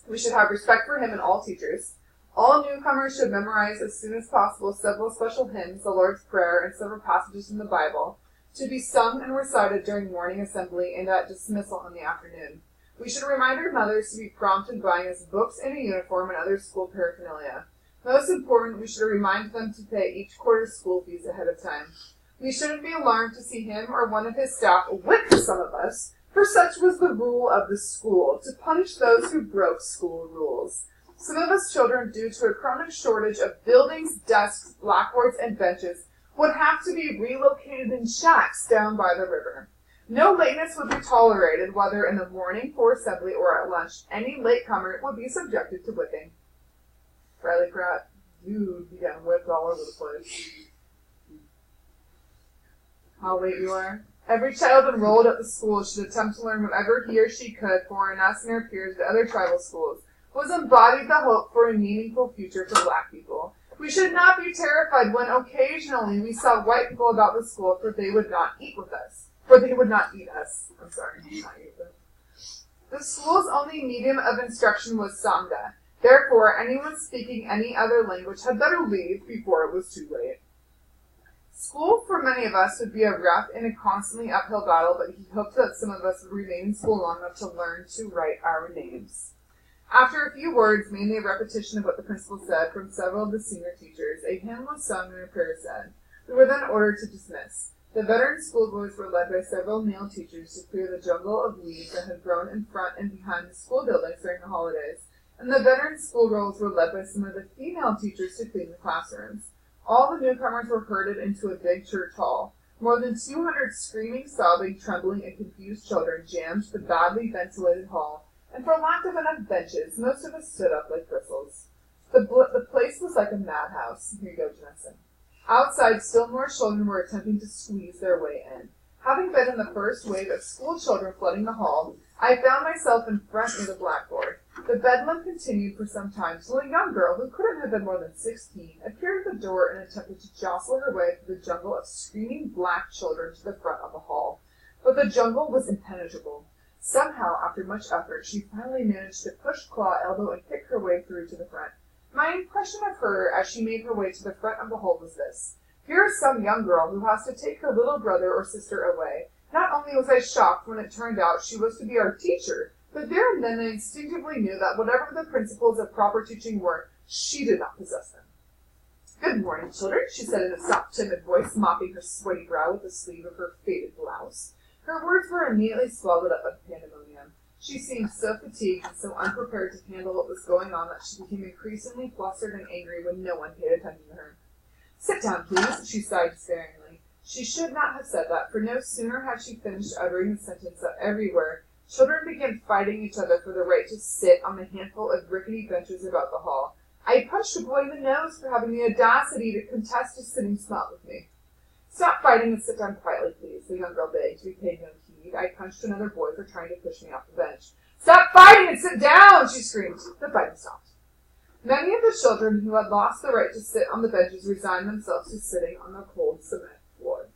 We should have respect for him and all teachers. All newcomers should memorize as soon as possible several special hymns, the Lord's Prayer, and several passages in the Bible, to be sung and recited during morning assembly and at dismissal in the afternoon. We should remind our mothers to be prompt in buying us books and a uniform and other school paraphernalia. Most important, we should remind them to pay each quarter's school fees ahead of time. We shouldn't be alarmed to see him or one of his staff whip some of us, for such was the rule of the school, to punish those who broke school rules. Some of us children, due to a chronic shortage of buildings, desks, blackboards, and benches, would have to be relocated in shacks down by the river. No lateness would be tolerated, whether in the morning for assembly or at lunch. Any latecomer would be subjected to whipping. Riley Pratt, dude, began whipped all over the place. How late you are. Every child enrolled at the school should attempt to learn whatever he or she could for us and our peers at other tribal schools, was embodied the hope for a meaningful future for black people. We should not be terrified when occasionally we saw white people about the school, for they would not eat with us. For they would not eat us. I'm sorry, not eat them. The school's only medium of instruction was Sangha. Therefore, anyone speaking any other language had better leave before it was too late. School, for many of us, would be a rough and a constantly uphill battle, but he hoped that some of us would remain in school long enough to learn to write our names. After a few words, mainly a repetition of what the principal said from several of the senior teachers, a hymn was sung and a prayer said. We were then ordered to dismiss. The veteran schoolboys were led by several male teachers to clear the jungle of weeds that had grown in front and behind the school buildings during the holidays, and the veteran schoolgirls were led by some of the female teachers to clean the classrooms. All the newcomers were herded into a big church hall. More than 200 screaming, sobbing, trembling, and confused children jammed the badly ventilated hall, and for lack of enough benches, most of us stood up like bristles. The place was like a madhouse. Here you go, Janessa. Outside, still more children were attempting to squeeze their way in. Having been in the first wave of school children flooding the hall, I found myself in front of the blackboard. The bedlam continued for some time, till a young girl, who couldn't have been more than 16, appeared at the door and attempted to jostle her way through the jungle of screaming black children to the front of the hall. But the jungle was impenetrable. Somehow, after much effort, she finally managed to push, claw, elbow, and kick her way through to the front. My impression of her as she made her way to the front of the hall was this. Here is some young girl who has to take her little brother or sister away. Not only was I shocked when it turned out she was to be our teacher, but there and then I instinctively knew that whatever the principles of proper teaching were, she did not possess them. Good morning, children, she said in a soft, timid voice, mopping her sweaty brow with the sleeve of her faded blouse. Her words were immediately swallowed up by pandemonium. She seemed so fatigued and so unprepared to handle what was going on that she became increasingly flustered and angry when no one paid attention to her. Sit down, please, she sighed despairingly. She should not have said that, for no sooner had she finished uttering the sentence that everywhere children began fighting each other for the right to sit on the handful of rickety benches about the hall. I punched a boy in the nose for having the audacity to contest a sitting spot with me. Stop fighting and sit down quietly, please, the young girl begged, to be paid no heed. I punched another boy for trying to push me off the bench. Stop fighting and sit down, she screamed. The fighting stopped. Many of the children who had lost the right to sit on the benches resigned themselves to sitting on the cold cement floor.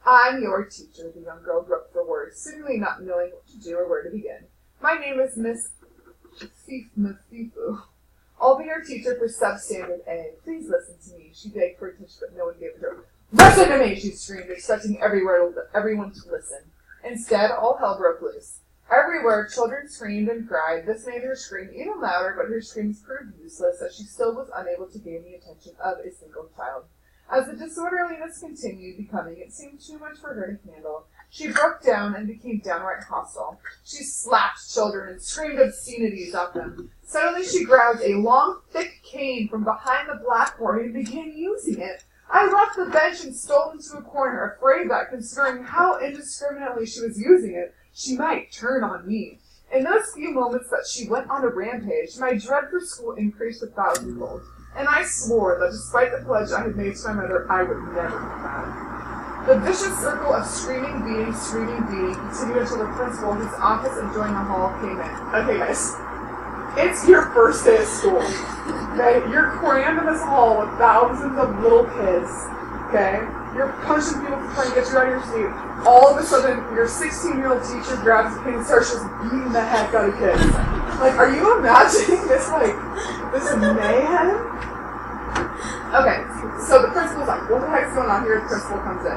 I'm your teacher, the young girl groped for words, seemingly not knowing what to do or where to begin. My name is Miss Fifu. I'll be your teacher for substandard A. Please listen to me, she begged for attention, but no one gave it to her. Listen to me, she screamed, expecting everyone to listen. Instead, all hell broke loose. Everywhere, children screamed and cried. This made her scream even louder, but her screams proved useless, as she still was unable to gain the attention of a single child. As the disorderliness continued becoming, it seemed too much for her to handle. She broke down and became downright hostile. She slapped children and screamed obscenities at them. Suddenly she grabbed a long, thick cane from behind the blackboard and began using it. I left the bench and stole into a corner, afraid that, considering how indiscriminately she was using it, she might turn on me. In those few moments that she went on a rampage, my dread for school increased 1,000-fold, and I swore that despite the pledge I had made to my mother, I would never be mad. The vicious circle of screaming, beating, continued until the principal, whose office adjoined the hall, came in. Okay, guys. It's your first day of school. Okay? You're crammed in this hall with thousands of little kids. Okay? You're punching people for trying to get you out of your seat. All of a sudden, your 16-year-old teacher grabs a cane and starts just beating the heck out of kids. Like, are you imagining this mayhem? Okay, so the principal's like, what the heck's going on here? The principal comes in.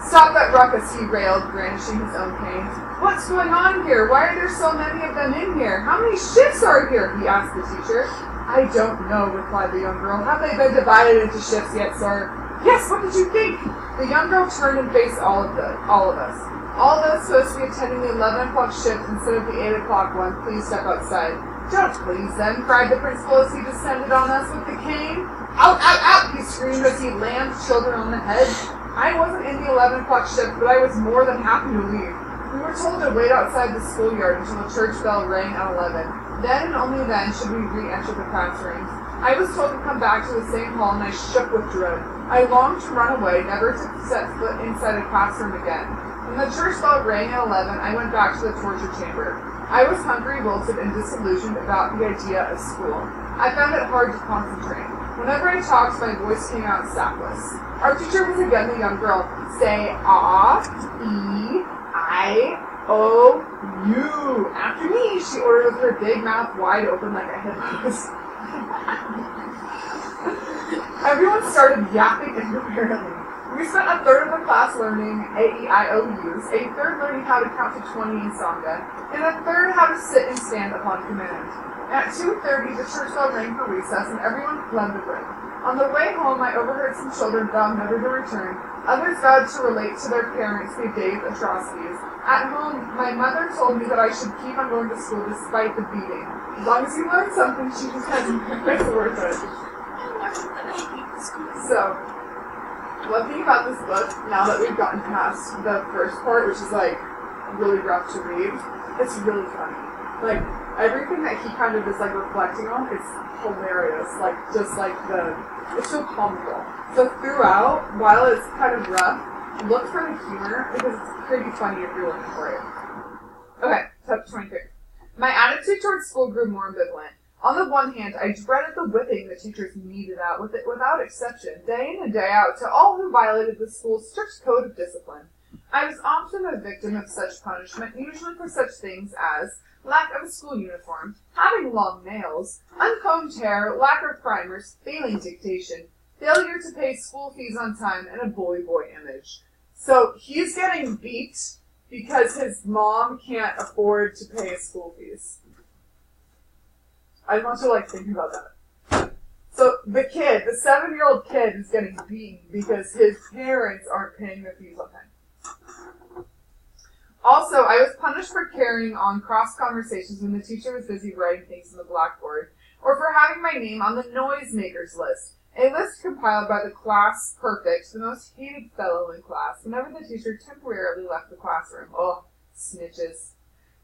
Stop that ruckus, he railed, brandishing his own cane. What's going on here? Why are there so many of them in here? How many shifts are here? He asked the teacher. I don't know, replied the young girl. Have they been divided into shifts yet, sir? Yes, what did you think? The young girl turned and faced all of us. All those supposed to be attending the 11 o'clock shift instead of the 8 o'clock one, please step outside. Don't please them, cried the principal as he descended on us with the cane. Out, out, out, he screamed as he lammed children on the head. I wasn't in the 11 o'clock shift, but I was more than happy to leave. We were told to wait outside the schoolyard until the church bell rang at 11. Then and only then should we re-enter the classrooms. I was told to come back to the same hall, and I shook with dread. I longed to run away, never to set foot inside a classroom again. When the church bell rang at 11, I went back to the torture chamber. I was hungry, wilted, and disillusioned about the idea of school. I found it hard to concentrate. Whenever I talked, my voice came out sapless. Our teacher was again the young girl. Say A, E, I, O, U. After me, she ordered with her big mouth wide open like a hippopotamus. Everyone started yapping incoherently. We spent a third of the class learning A-E-I-O-U's, a third learning how to count to 20 in Sangha, and a third how to sit and stand upon command. At 2:30, the church bell rang for recess, and everyone fled the room. On the way home, I overheard some children vow never to return. Others vowed to relate to their parents the day's atrocities. At home, my mother told me that I should keep on going to school despite the beating. As long as you learn something, she just has it's worth it. So, one thing about this book, now that we've gotten past the first part, which is like really rough to read, it's really funny. Like, everything that he kind of is like reflecting on, it's hilarious. Like, just like it's so comical. So throughout, while it's kind of rough, look for the humor because it's pretty funny if you're looking for it. Okay, chapter 23. My attitude towards school grew more ambivalent. On the one hand, I dreaded the whipping the teachers meted out without exception, day in and day out, to all who violated the school's strict code of discipline. I was often a victim of such punishment, usually for such things as lack of a school uniform, having long nails, uncombed hair, lack of primers, failing dictation, failure to pay school fees on time, and a boy image. So he's getting beat because his mom can't afford to pay his school fees. I want you to think about that. So the kid, the 7-year-old kid, is getting beaten because his parents aren't paying their fees on time. Also, I was punished for carrying on cross conversations when the teacher was busy writing things on the blackboard, or for having my name on the noisemakers list, a list compiled by the class perfect, the most hated fellow in class, whenever the teacher temporarily left the classroom. Oh, snitches.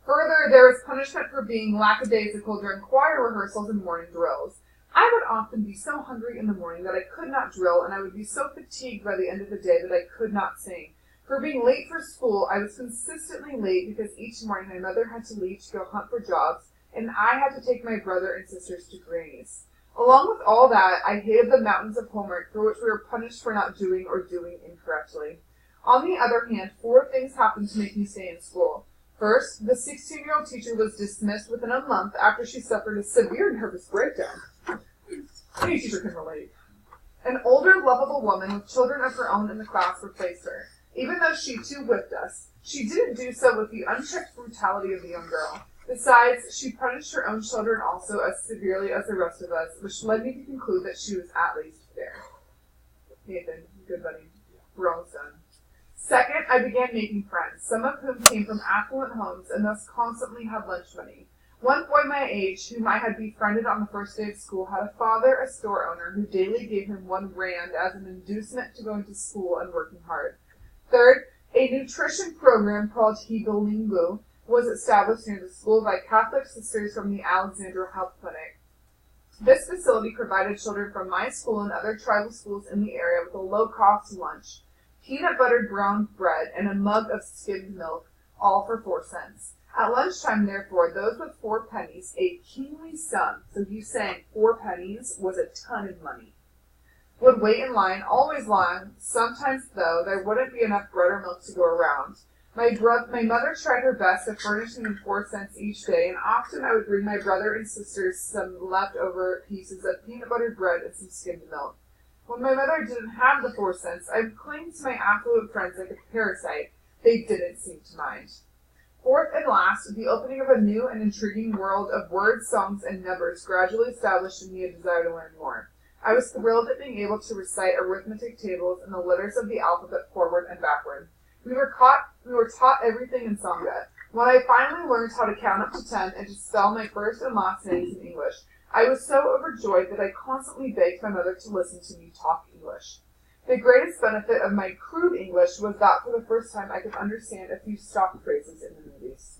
Further, there was punishment for being lackadaisical during choir rehearsals and morning drills. I would often be so hungry in the morning that I could not drill, and I would be so fatigued by the end of the day that I could not sing. For being late for school, I was consistently late because each morning my mother had to leave to go hunt for jobs, and I had to take my brother and sisters to Granny's. Along with all that, I hated the mountains of homework for which we were punished for not doing or doing incorrectly. On the other hand, 4 things happened to make me stay in school. First, the 16-year-old teacher was dismissed within a month after she suffered a severe nervous breakdown. Any teacher can relate. An older, lovable woman with children of her own in the class replaced her. Even though she too whipped us, she didn't do so with the unchecked brutality of the young girl. Besides, she punished her own children also as severely as the rest of us, which led me to conclude that she was at least fair. Nathan, good buddy. We're almost done. Second, I began making friends, some of whom came from affluent homes and thus constantly had lunch money. One boy my age, whom I had befriended on the first day of school, had a father, a store owner, who daily gave him 1 rand as an inducement to going to school and working hard. Third, a nutrition program called Higalingu was established near the school by Catholic sisters from the Alexandra Health Clinic. This facility provided children from my school and other tribal schools in the area with a low-cost lunch, peanut buttered brown bread, and a mug of skimmed milk, all for 4 cents. At lunchtime, therefore, those with 4 pennies, a kingly sum, so you saying 4 pennies was a ton of money, would wait in line, always long. Sometimes, though, there wouldn't be enough bread or milk to go around. My mother tried her best to furnish me 4 cents each day, and often I would bring my brother and sisters some leftover pieces of peanut buttered bread and some skimmed milk. When my mother didn't have the 4 cents, I would cling to my affluent friends like a parasite. They didn't seem to mind. Fourth and last, the opening of a new and intriguing world of words, songs, and numbers gradually established in me a desire to learn more. I was thrilled at being able to recite arithmetic tables and the letters of the alphabet forward and backward. We were taught everything in Sangha. When I finally learned how to count up to 10 and to spell my first and last names in English, I was so overjoyed that I constantly begged my mother to listen to me talk English. The greatest benefit of my crude English was that for the first time I could understand a few stock phrases in the movies.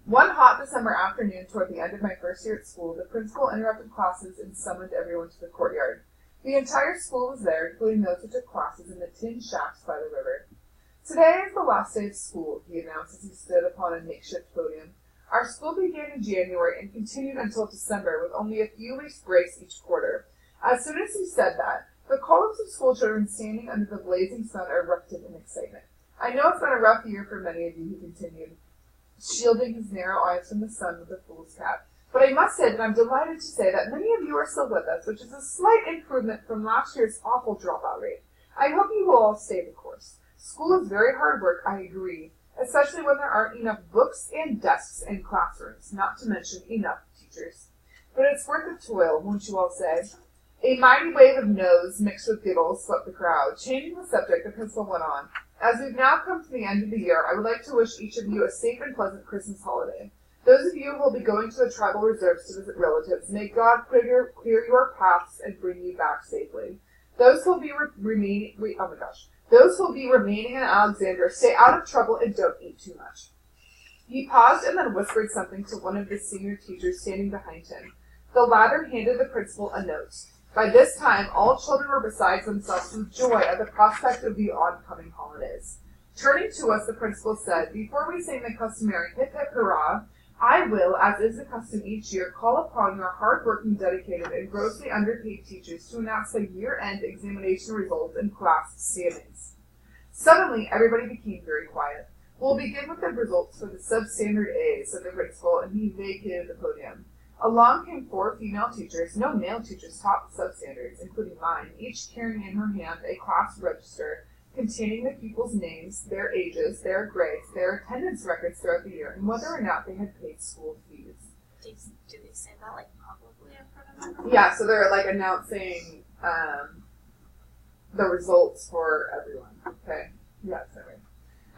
One hot December afternoon toward the end of my first year at school, the principal interrupted classes and summoned everyone to the courtyard. The entire school was there, including those who took classes in the tin shacks by the river. Today is the last day of school, he announced as he stood upon a makeshift podium. Our school began in January and continued until December, with only a few weeks' breaks each quarter. As soon as he said that, the columns of school children standing under the blazing sun erupted in excitement. I know it's been a rough year for many of you, he continued, shielding his narrow eyes from the sun with a fool's cap. But I must say that I'm delighted to say that many of you are still with us, which is a slight improvement from last year's awful dropout rate. I hope you will all stay the course. School is very hard work, I agree, especially when there aren't enough books and desks and classrooms, not to mention enough teachers. But it's worth the toil, won't you all say? A mighty wave of no's mixed with giggles swept the crowd. Changing the subject, the principal went on. As we've now come to the end of the year, I would like to wish each of you a safe and pleasant Christmas holiday. Those of you who will be going to the tribal reserves to visit relatives, may God clear your paths and bring you back safely. Those who will be remaining in Alexandria, stay out of trouble and don't eat too much. He paused and then whispered something to one of the senior teachers standing behind him. The latter handed the principal a note. By this time, all children were beside themselves with joy at the prospect of the oncoming holidays. Turning to us, the principal said, before we sing the customary hip hip hurrah, I will, as is the custom each year, call upon your hard-working, dedicated, and grossly underpaid teachers to announce the year-end examination results and class standings. Suddenly, everybody became very quiet. We'll begin with the results for the substandard A, said the principal, and he vacated the podium. Along came 4 female teachers. No male teachers taught the substandards, including mine, each carrying in her hand a class register containing the pupils' names, their ages, their grades, their attendance records throughout the year, and whether or not they had paid school fees. Do they say that, like, publicly in front of everyone? Yeah, so they're, like, announcing the results for everyone. Okay? Yeah, sorry.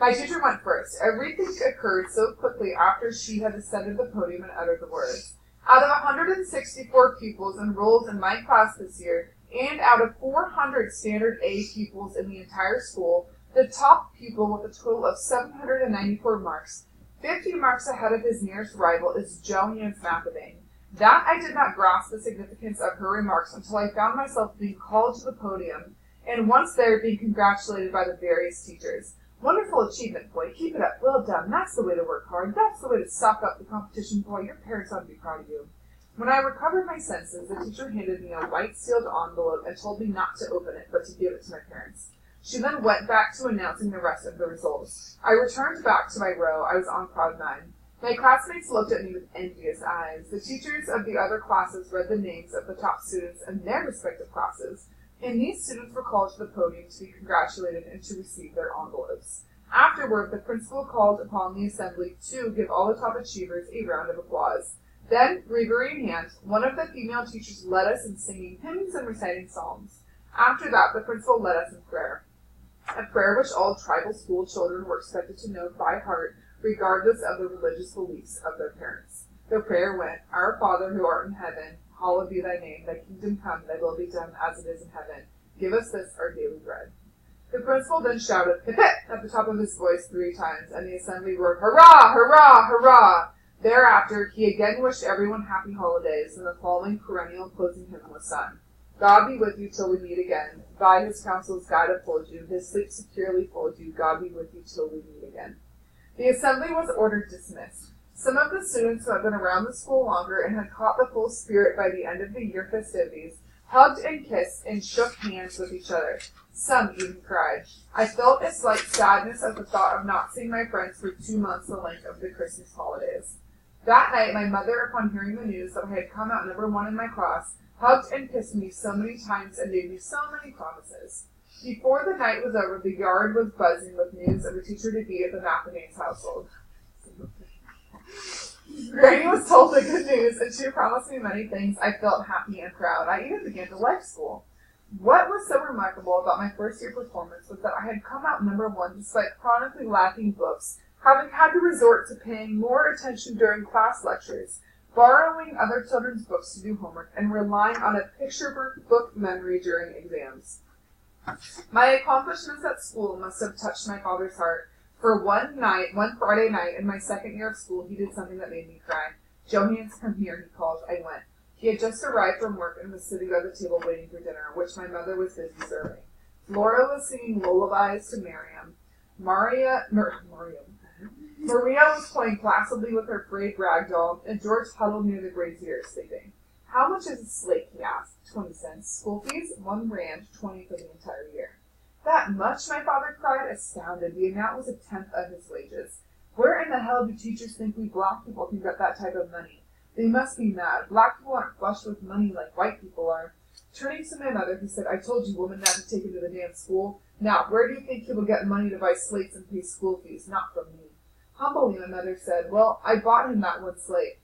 My teacher went first. Everything occurred so quickly after she had ascended the podium and uttered the words. Out of 164 pupils enrolled in my class this year, and out of 400 standard A pupils in the entire school, the top pupil with a total of 794 marks, 50 marks ahead of his nearest rival, is Joe Hans McAbane. That I did not grasp the significance of her remarks until I found myself being called to the podium, and once there being congratulated by the various teachers. Wonderful achievement, boy. Keep it up. Well done. That's the way to work hard. That's the way to stock up the competition, boy. Your parents ought to be proud of you. When I recovered my senses, the teacher handed me a white sealed envelope and told me not to open it, but to give it to my parents. She then went back to announcing the rest of the results. I returned back to my row. I was on crowd 9. My classmates looked at me with envious eyes. The teachers of the other classes read the names of the top students in their respective classes, and these students were called to the podium to be congratulated and to receive their envelopes. Afterward, the principal called upon the assembly to give all the top achievers a round of applause. Then, breviary in hand, one of the female teachers led us in singing hymns and reciting psalms. After that, the principal led us in prayer, a prayer which all tribal school children were expected to know by heart, regardless of the religious beliefs of their parents. The prayer went, Our Father who art in heaven, hallowed be thy name, thy kingdom come, thy will be done as it is in heaven. Give us this our daily bread. The principal then shouted, hip hip, at the top of his voice 3 times, and the assembly roared, hurrah, hurrah, hurrah! Thereafter, he again wished everyone happy holidays, and the following perennial closing hymn was sung. God be with you till we meet again. By his counsels God uphold you, his sleep securely fold you. God be with you till we meet again. The assembly was ordered dismissed. Some of the students who had been around the school longer and had caught the full spirit by the end of the year festivities hugged and kissed and shook hands with each other. Some even cried. I felt a slight sadness at the thought of not seeing my friends for 2 months the length of the Christmas holidays. That night, my mother, upon hearing the news that I had come out number 1 in my class, hugged and kissed me so many times and made me so many promises. Before the night was over, the yard was buzzing with news of a teacher-to-be at the McNamara's household. Granny was told the good news, and she promised me many things. I felt happy and proud. I even began to like school. What was so remarkable about my first year performance was that I had come out number 1 despite chronically lacking books, having had to resort to paying more attention during class lectures, borrowing other children's books to do homework, and relying on a picture book memory during exams. My accomplishments at school must have touched my father's heart, for one Friday night in my 2nd year of school, he did something that made me cry. Johannes, come here, he called. I went. He had just arrived from work and was sitting by the table waiting for dinner, which my mother was busy serving. Flora was singing lullabies to Miriam. Maria was playing placidly with her frayed rag doll, and George huddled near the brazier, sleeping. How much is a slate, he asked. 20 cents. School fees, 1 rand, 20 for the entire year. That much, my father cried, astounded. The amount was 1/10 of his wages. Where in the hell do teachers think we black people can get that type of money? They must be mad. Black people aren't flush with money like white people are. Turning to my mother, he said, I told you, woman, not to take him to the damn school. Now, where do you think he will get money to buy slates and pay school fees? Not from me. Humbly, my mother said, well, I bought him that 1 slate.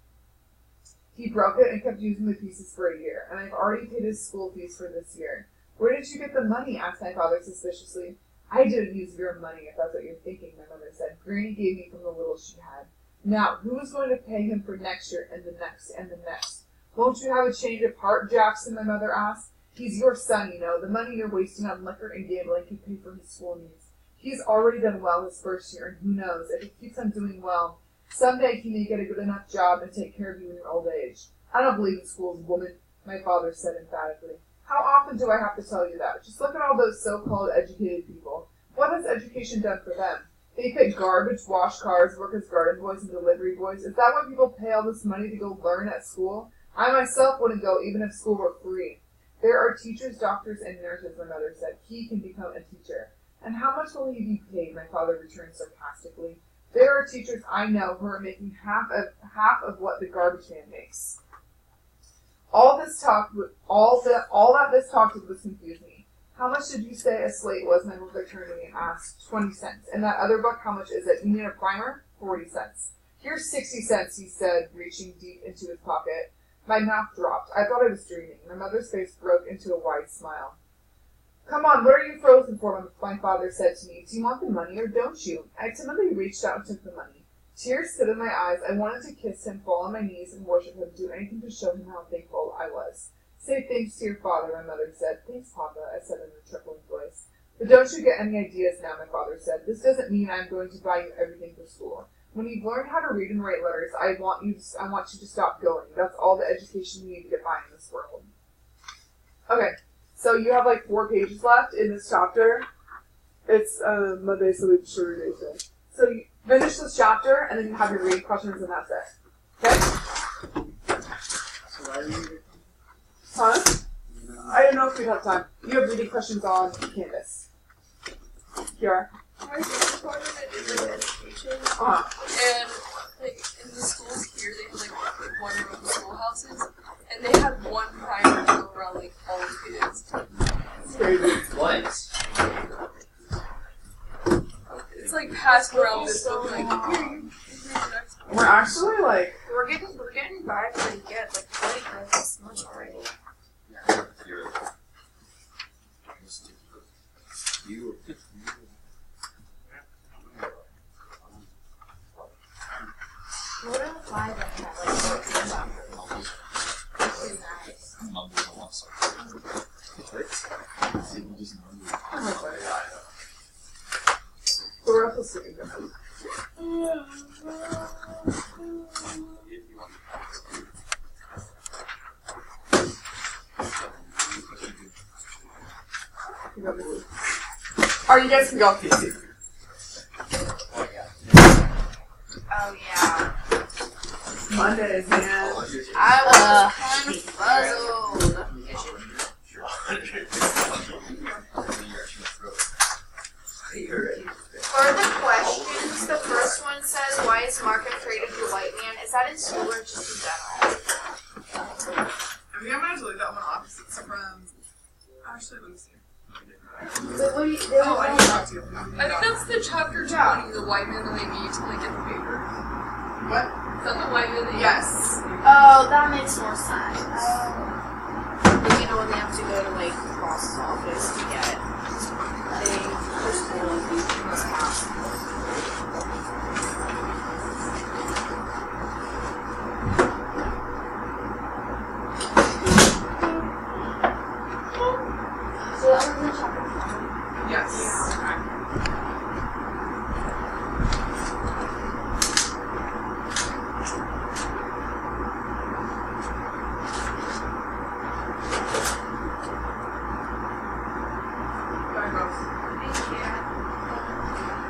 He broke it and kept using the pieces for a year, and I've already paid his school fees for this year. Where did you get the money? Asked my father suspiciously. I didn't use your money, if that's what you're thinking, my mother said. Granny gave me from the little she had. Now, who is going to pay him for next year and the next and the next? Won't you have a change of heart, Jackson, my mother asked. He's your son, you know. The money you're wasting on liquor and gambling can pay for his school needs. He's already done well his first year, and who knows, if he keeps on doing well, someday he may get a good enough job and take care of you in your old age. I don't believe in schools, woman, my father said emphatically. How often do I have to tell you that? Just look at all those so-called educated people. What has education done for them? They pick garbage, wash cars, work as garden boys and delivery boys. Is that why people pay all this money to go learn at school? I myself wouldn't go even if school were free. There are teachers, doctors, and nurses, my mother said. He can become a teacher. And how much will he be paid? My father returned sarcastically. There are teachers I know who are making half of what the garbage man makes. All that this talk was confused me. How much did you say a slate was? My mother turned to me and asked. 20 cents. And that other book, how much is it? You need a primer? 40 cents. Here's 60 cents, he said, reaching deep into his pocket. My mouth dropped. I thought I was dreaming. My mother's face broke into a wide smile. Come on, what are you frozen for? My father said to me. Do you want the money or don't you? I timidly reached out and took the money. Tears stood in my eyes. I wanted to kiss him, fall on my knees, and worship him, do anything to show him how thankful I was. Say thanks to your father, my mother said. Thanks, Papa, I said in a trembling voice. But don't you get any ideas now, my father said. This doesn't mean I'm going to buy you everything for school. When you've learned how to read and write letters, I want you to stop going. That's all the education you need to get by in this world. Okay, so you have like 4 pages left in this chapter. It's Monday, so it's shorter day today. So you finish this chapter, and then you have your reading questions, and that's it. Okay? So why are you Huh? I don't know if we have time. You have reading questions on Canvas. Here. My sister's part of it is like education, Uh-huh. and like in the schools here, they have like one-room schoolhouses, and they have one primer to go around like all the kids. It's crazy. What? It's like passed around this book, like here's the next one. We're actually like, We're getting by pretty good. Like, really good this much already. What are the 5 that have like 14 chapters? Pretty nice. oh my god. We're also sitting there. Alright, you guys can go. Oh yeah. Mondays, man. I was kind of puzzled. For the questions, the first one says, "Why is Mark afraid of the white man?" Is that in school or just in general? I think I'm gonna delete that one off. It's from. Actually, let me see. Oh, I can talk to you. I think that's the chapter 20, the white man that they need to like get the paper. What? Is that the white man that Yes. Oh, that makes more sense. Like, you know, when they have to go to like the boss's office to get it. They push the in this house. So that was in chapter 20. Yes. Thank you.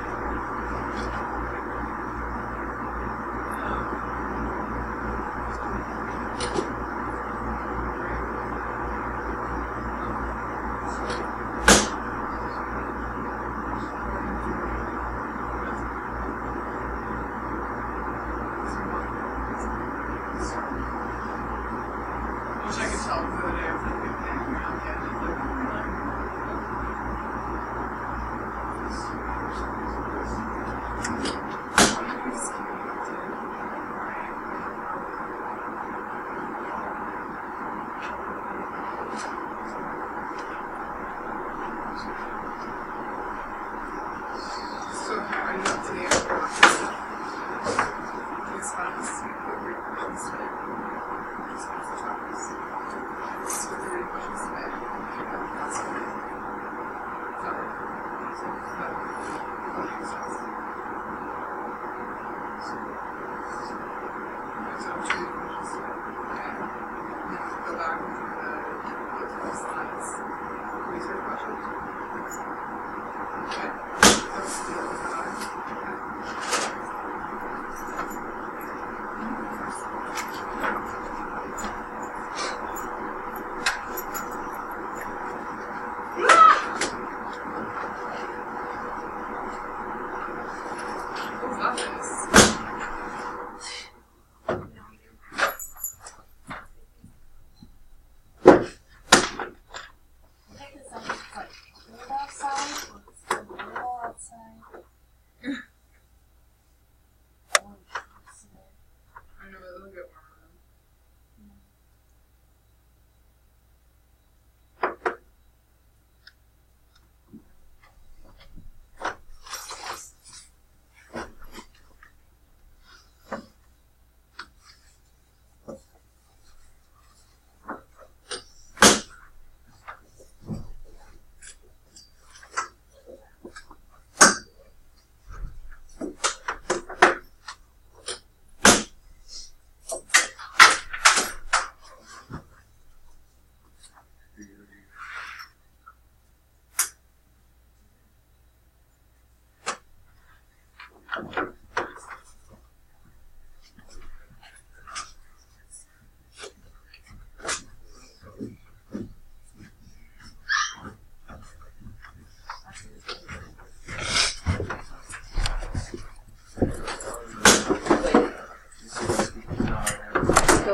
Go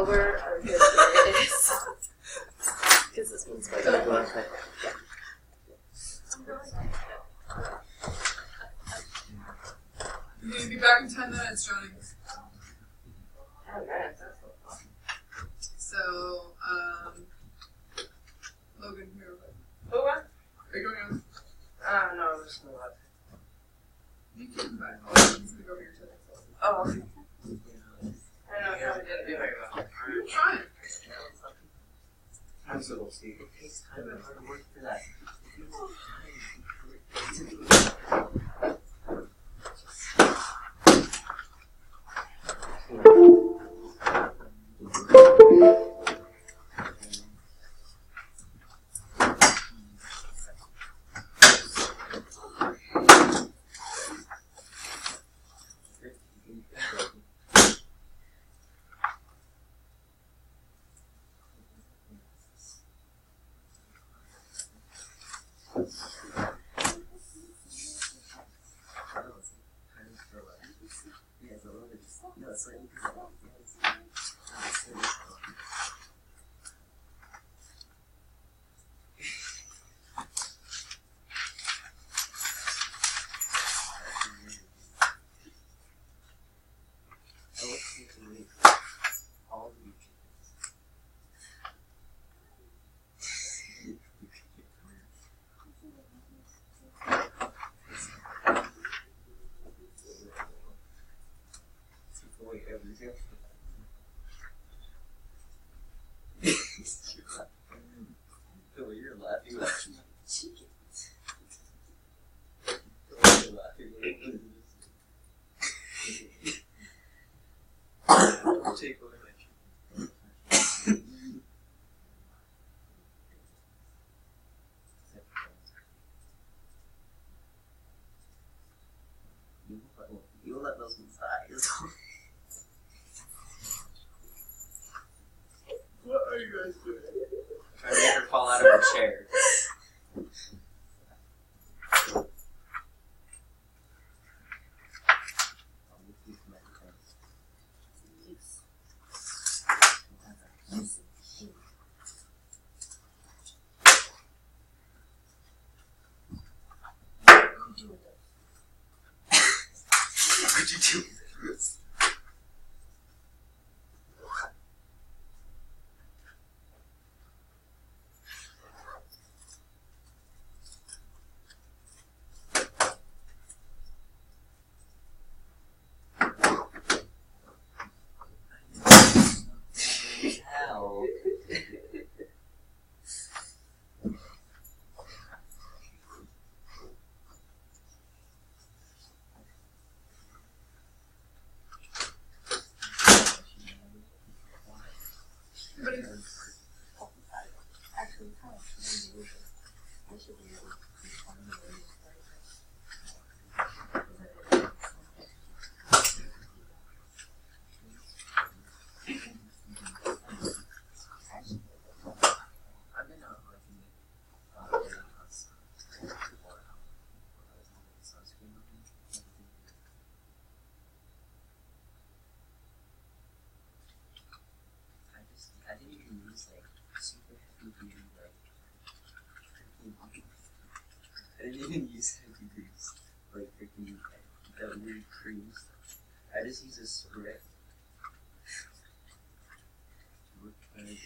where our good spirit is. Because this one's my dog. You need to be back in 10 minutes, Johnny. So, Logan, here. Oh, what? Are you going on? No, I'm just gonna let. You can come back. Oh, I'm just gonna go over your tennis. Oh, okay. I know, yeah, I did. You're fine. I'm so little Steve. It takes time and hard work for that. The way you're laughing at chickens. The way you're laughing at take away my chicken. You will let those ones die. What are you guys doing? Trying to make her fall out of her chair. What'd you do with this? Hell. I didn't even use like super heavy duty I didn't even use heavy grease like freaking that weird cream stuff. I just use a spray. What can I do?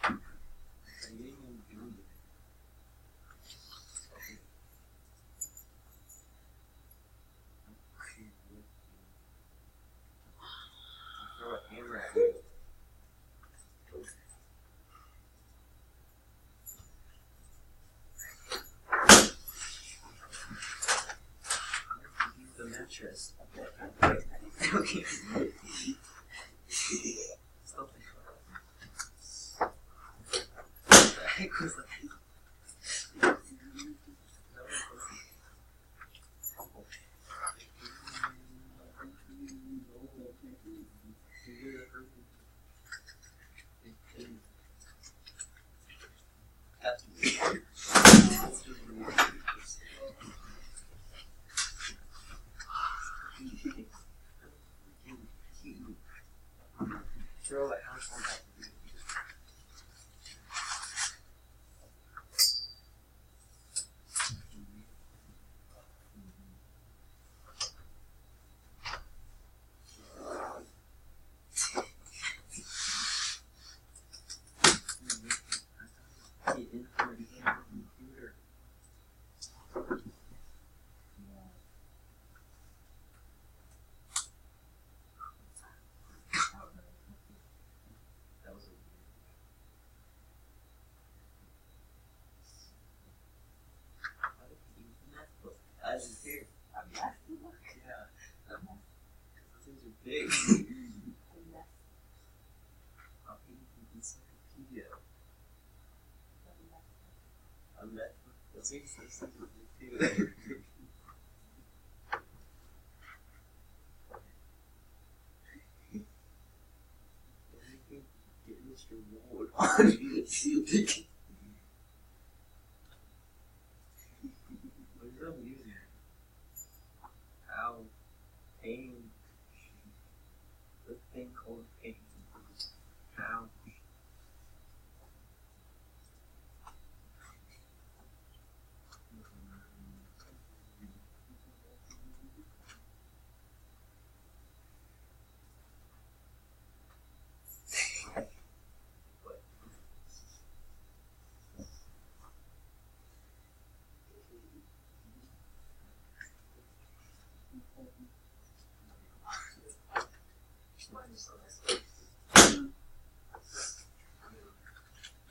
I didn't even do it. Throw a hammer at you. The mattress. Okay. Stop it. What the heck was that? get in from the computer. That was a weird. Why did you use the math book? I just here. A math book? Yeah. Those things are big. I'll be an encyclopedia. A math book. Those things are big too. Get Mr. Ward on you and see if they can. What is that music? How pain. The thing called pain. How.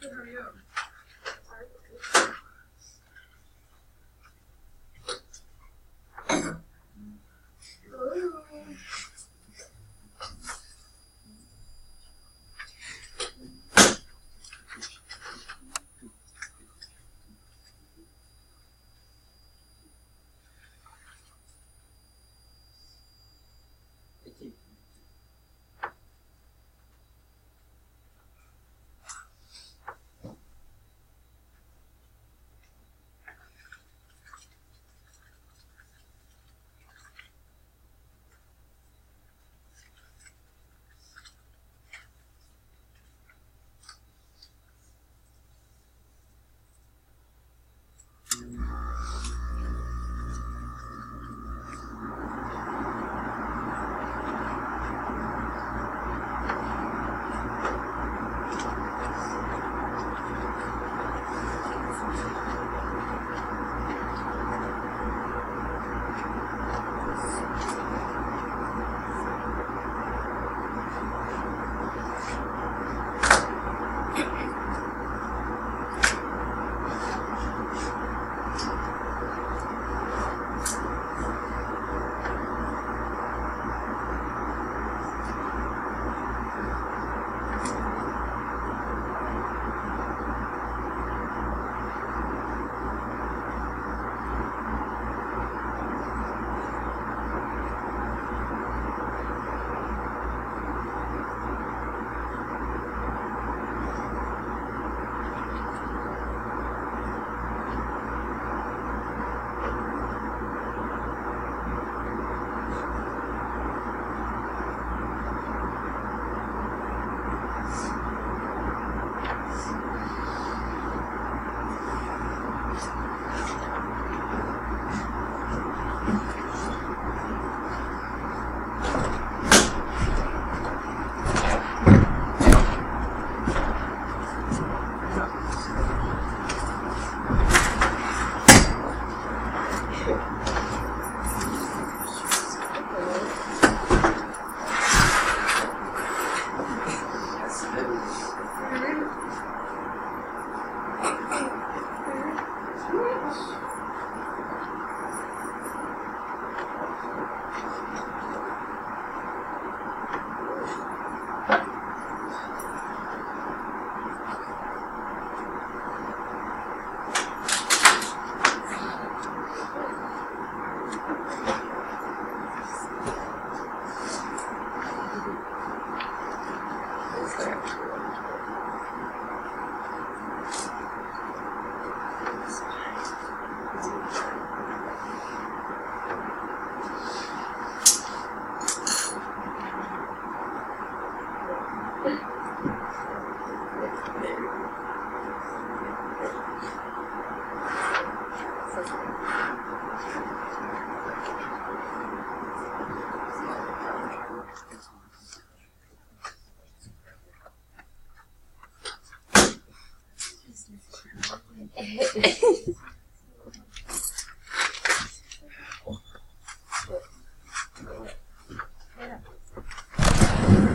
Good, how are you?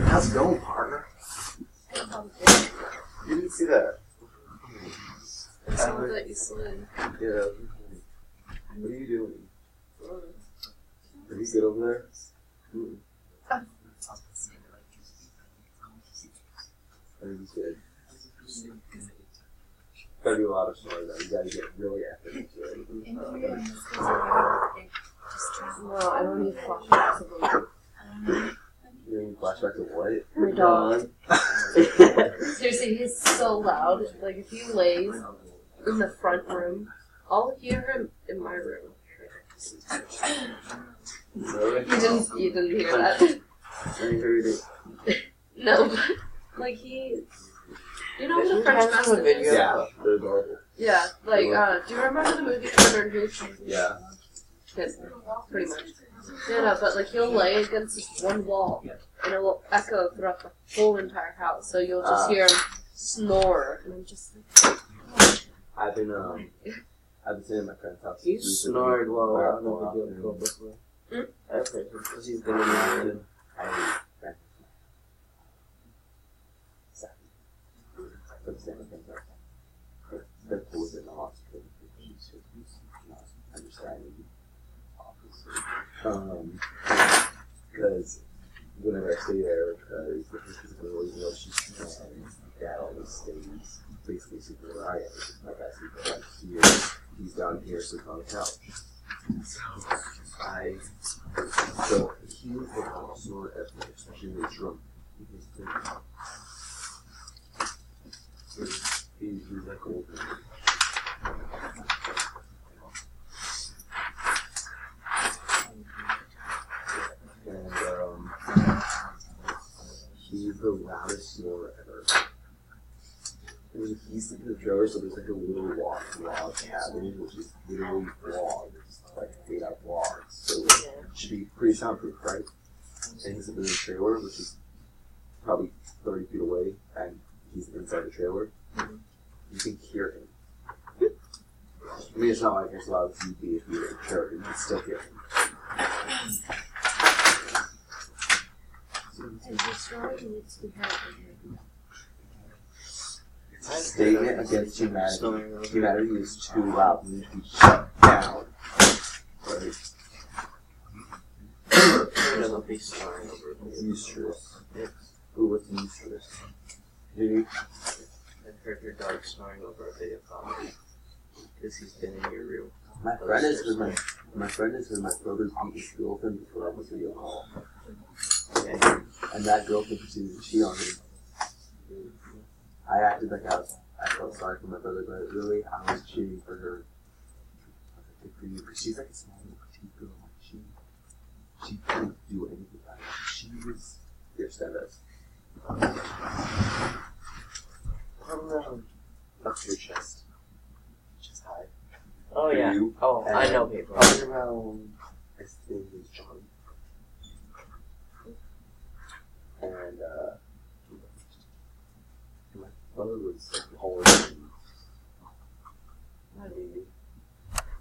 How's it going, partner? You didn't see that. I saw that you slid. Yeah. What are you doing? Are you good over there? Mm. I think he's good. Gotta do a lot of snoring though. You gotta get really epic into it. No, I don't need flashbacks of them. You need flashback to what? My dog. Seriously, he's so loud. Like, if he lays in the front room, I'll hear him in my room. Really? You didn't hear that? I heard it. No, but, like, he... You know the French Mastiff is? Yeah, they're adorable. Yeah, like, do you remember the movie Turner and Hooch? Yeah. Yes, pretty much. Yeah, no, but, like, he'll lay against this one wall, and it will echo throughout the whole entire house, so you'll just hear him snore, and I'm just like... I've been staying at my friend's house. He snored while I don't know if you're doing before. I've heard him because he's been in the room. They're cool in the hospital. She's not understanding, obviously. Because whenever I stay there, because the girl, you know, she's dad always stays basically sleeping where I am. Like I sleep right here, he's down here sleeping on the couch. So he was like also especially when he's drunk. He's like old. And he's the loudest snorer ever. I mean, he's in the trailer, so there's like a little log cabin, which is literally logs, like made out of logs. So it should be pretty soundproof, right? And he's in the trailer, which is probably 30 feet away, and he's inside the trailer. You can hear him. I mean, it's not like there's a lot of TV if you're in the trailer, you can still hear him. And the story needs to be heard. It's a statement against humanity. Humanity is too loud. We need to be shut down. Right? Doesn't be snoring over Eustress. Ooh, what's eustress? Dude. I've heard your dog snoring over a video call because he's been in your room. My friend has heard my brother's beat his girlfriend before I was video call. And that girlfriend proceeded to cheat on him. I acted like I felt sorry for my brother, but really, I was cheering for her. I was like, good for you, because she's like a small little petite girl. Like she couldn't do anything about it. She was your status. Up to your chest. Chest high. Oh For yeah. you. Oh, And I know people. Probably around, I think it's John. And my brother was like taller than you,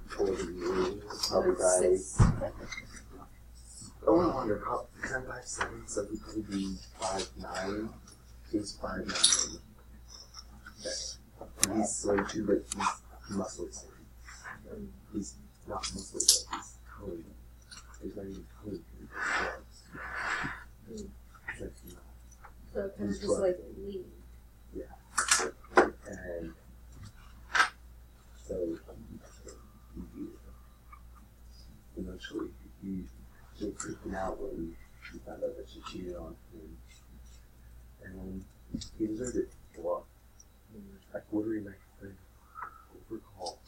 probably by. Oh, I wonder, because I'm 5'7", so he could be 5'9". He's 5'9". Okay. And he's slowly too, but he's muscly. He's not muscly, but he's toned. He's not even toned. So kind of just like lean. Yeah. And so eventually he was freaking out when he found out that she cheated on him. And he deserved it a lot. Like ordering my friend overcall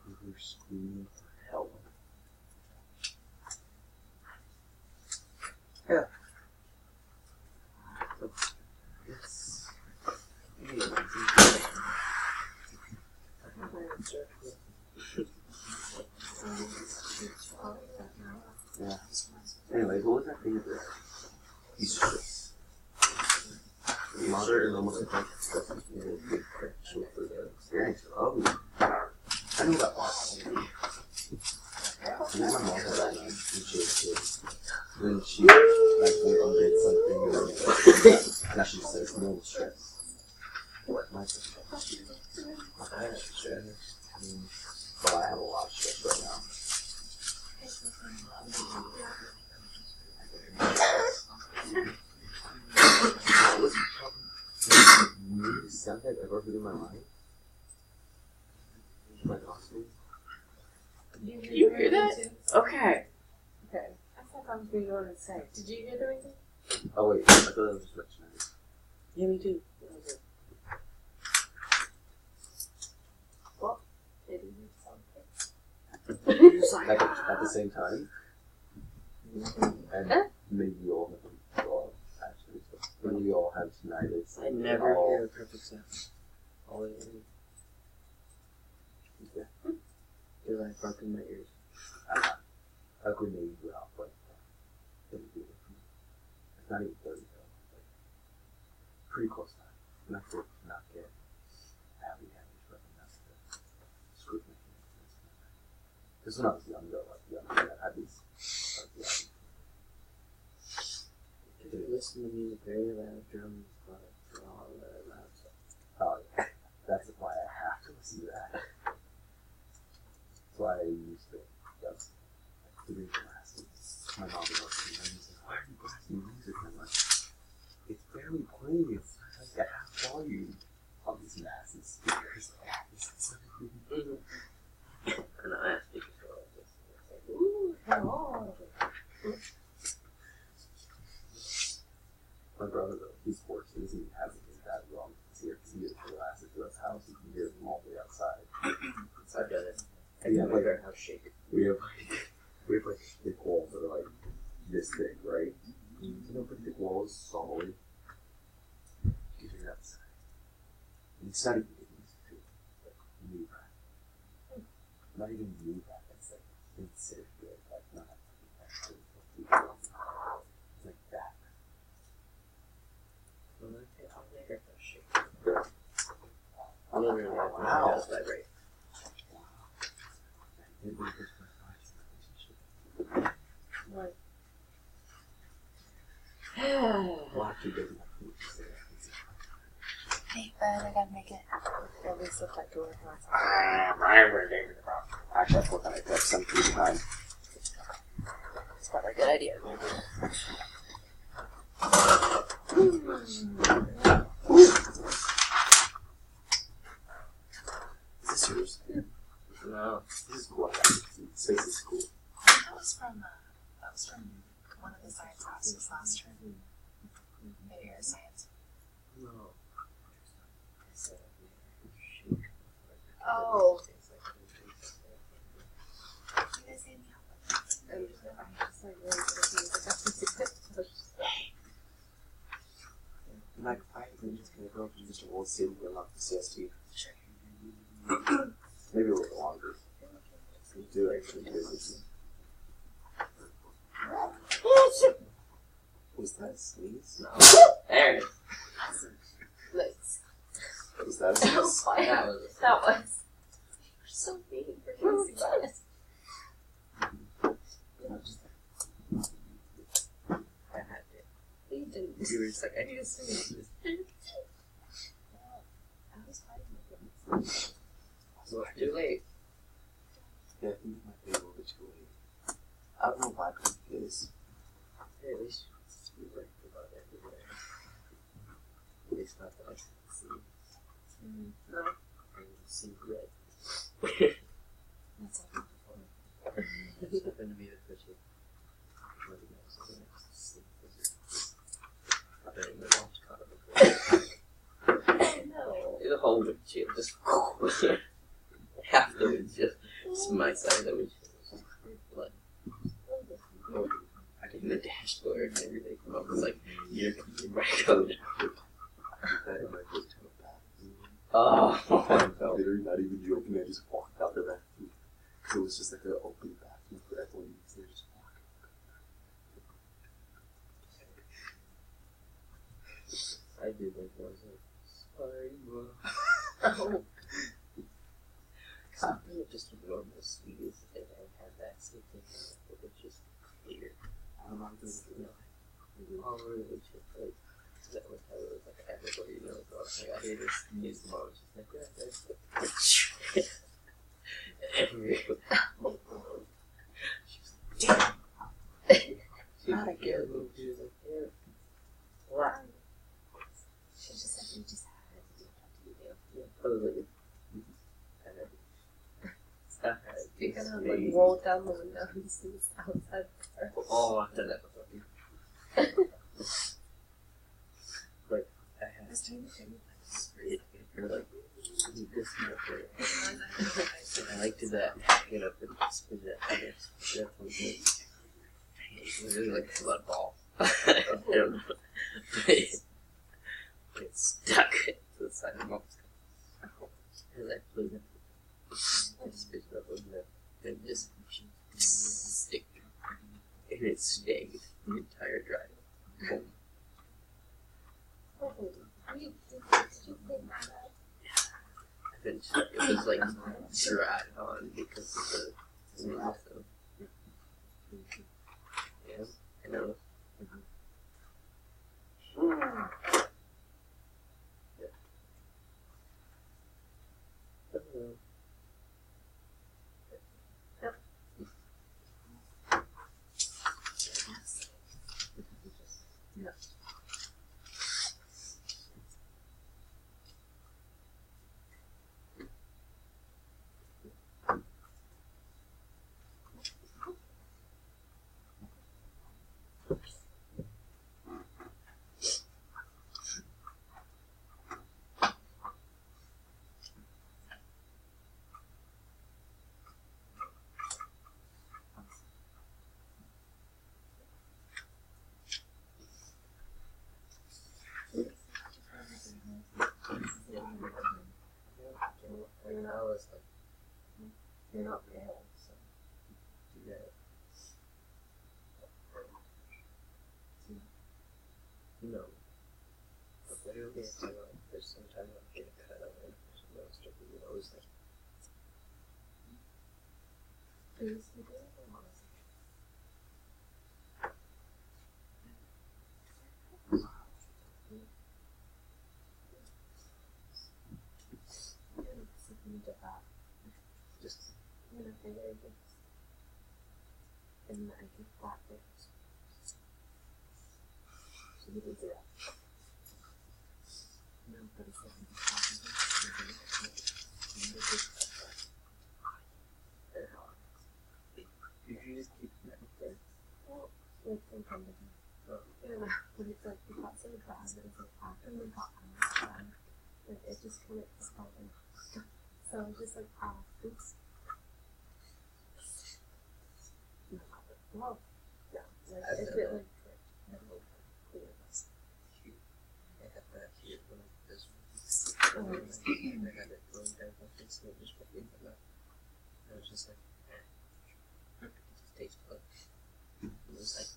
over screaming for help. Yeah. It's yeah. Anyways, what was that thing there? Eustress. Modern and almost like that's a big for the experience. Oh. know that part. My mom had that when she was a kid. When she like went and did something and now she just says no stress. What my stress? I have stress. But I have a lot of stress right now. Weirdest sound I've ever heard in my life. My costume. You hear that? Okay. Okay. I thought that was what you wanted to say. Did you hear the ringing? Oh wait, I thought that was just reactionary. Yeah, me too. Well, maybe you something. Like at the same time. And maybe we all have actually. When we all have tonight, it's I never hear a perfect sound. Always. Yeah. You're like broken my ears. A grenade went off like that. It's not even 30 though. Like, pretty close to that. Enough to not get badly damaged, but enough to screw my hands. Because when I was younger, I had these. If you listen to music very loud, drums, but all that loud stuff. Oh, yeah. That's why I have to listen to that. That's why I used to just like 3 glasses. My mom would look at me and say, "Why are you blasting music?" And I'm like, "It's barely playing. It's like a half volume on these massive speakers." And I asked you to go like this. Ooh, hello. My brother, though, he's hoarse. He doesn't even have anything that wrong. He's here because he has the glasses to his house. You can hear them all the way outside. I've done it. I Yeah, can like- figure out how to shake it. We have like thick walls that are like this thick, right? You know, but thick walls, solid. You can figure it outside. And it's not even easy to like move that. Not even move that. It's like considered good. Like not actually. It's like that. Well, I'll figure out how to shake it. Literally, I have to Wow. just vibrate. It was just my last relationship. What? Well, actually, doesn't have to say that. Hey, bud, I gotta make it. At least look like door. Actually, that's what I did some free time. It's probably a good idea. Is this yours? No. This is cool. Space is cool. That was from one of the science classes last term. Maybe your science. No. Oh. You guys need me help with that? I'm just like really In like 5 minutes, can I go up to Mr. Wall City and unlock the CST? Sure. Maybe a little longer. Do actually do this. Was that a sneeze? No. There it is. Nice. Was that a That was. That was. You're so mean for using that. I had it. You didn't. You were just like, I need to sneeze. I was fighting with them. Well, too late. Yeah, I think it might be a little bit too late. I don't know why it is. Hey, at least we right about everywhere. At least not that I can see. No. I can see red. That's all. It's happened to me the first week. What do you know? So the next sleep visit. I bet my mom's caught up with No. the whole windshield just half the windshield. It's my side of the windshield. Blood. I did the dashboard and everything. Mom was like, you're gonna be my code. That in my first time back. Oh, Literally not even joking. I just walked out the bathroom. It was just like an open bathroom for everyone. So they just walking. I did like one. I was like, sorry, mom. Oh. Just just normal sneeze and I had that same thing, it was just clear. All over the windshield, like, that was how it was like everybody, you know, like, I hear this sneeze tomorrow, it's just like, Not again. She was like, yeah. What? She just said you just had it. Yeah, I was like, You kind of like roll down the window and see this outside door. oh, I've done that before. Like, I had to spray it, or like, you just smoke it. And I like to that, get up and spin it, and it's definitely good. It was really like a blood ball. I don't know. It's stuck to the side of my mouth. And I put it, I spit it up in there, and just stick. And it stayed the entire drive. Boom. Eventually, it was like dried on because of the sneeze, so. Yeah, I know. Yeah. And I was like, you're not pale, so do that. No. But literally, it's like, there's sometimes I'll get a cut of it, there's no strictly, you know, it's like, just, And I think that there's. So you can do that. No, but it's like. did you just keep that there? Well, like from time to time. Oh. Yeah, but it's like, it got so bad that it's like after we got out, like it just kind of started. So it's just like, oops. Well, yeah, like if it like, clear. I had that here when this one. I had it going down my face and it just went into that. I was just like, it just tastes good. It was like,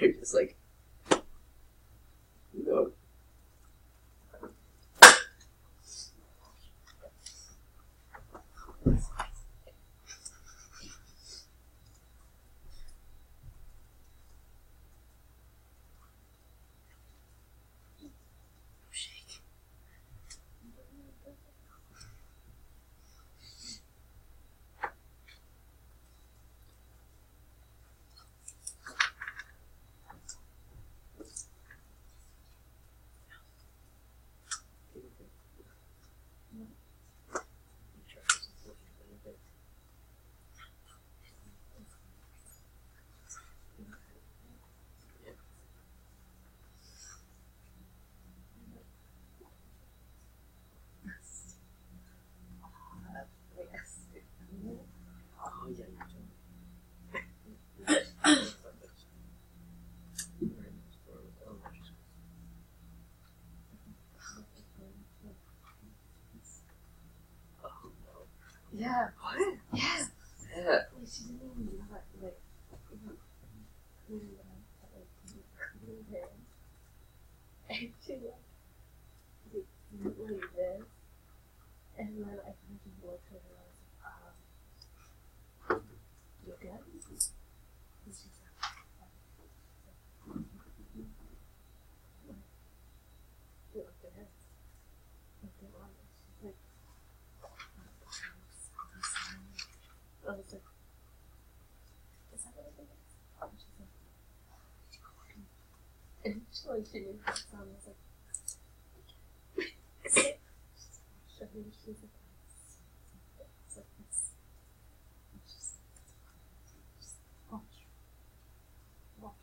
You're just like, no. Oh, yeah, Yeah. What? Yes. Yeah. Like, she didn't even know it. Like, and she like this, and then I kind of just looked at her and I was like, you good? And she's like, you looked at her, looked at mom, and she's like, I was like, is that what it is? And she's like, and she like, she knew that sound, I was like, she's like, she's like, it's like this. And she's like, just watch. Watch.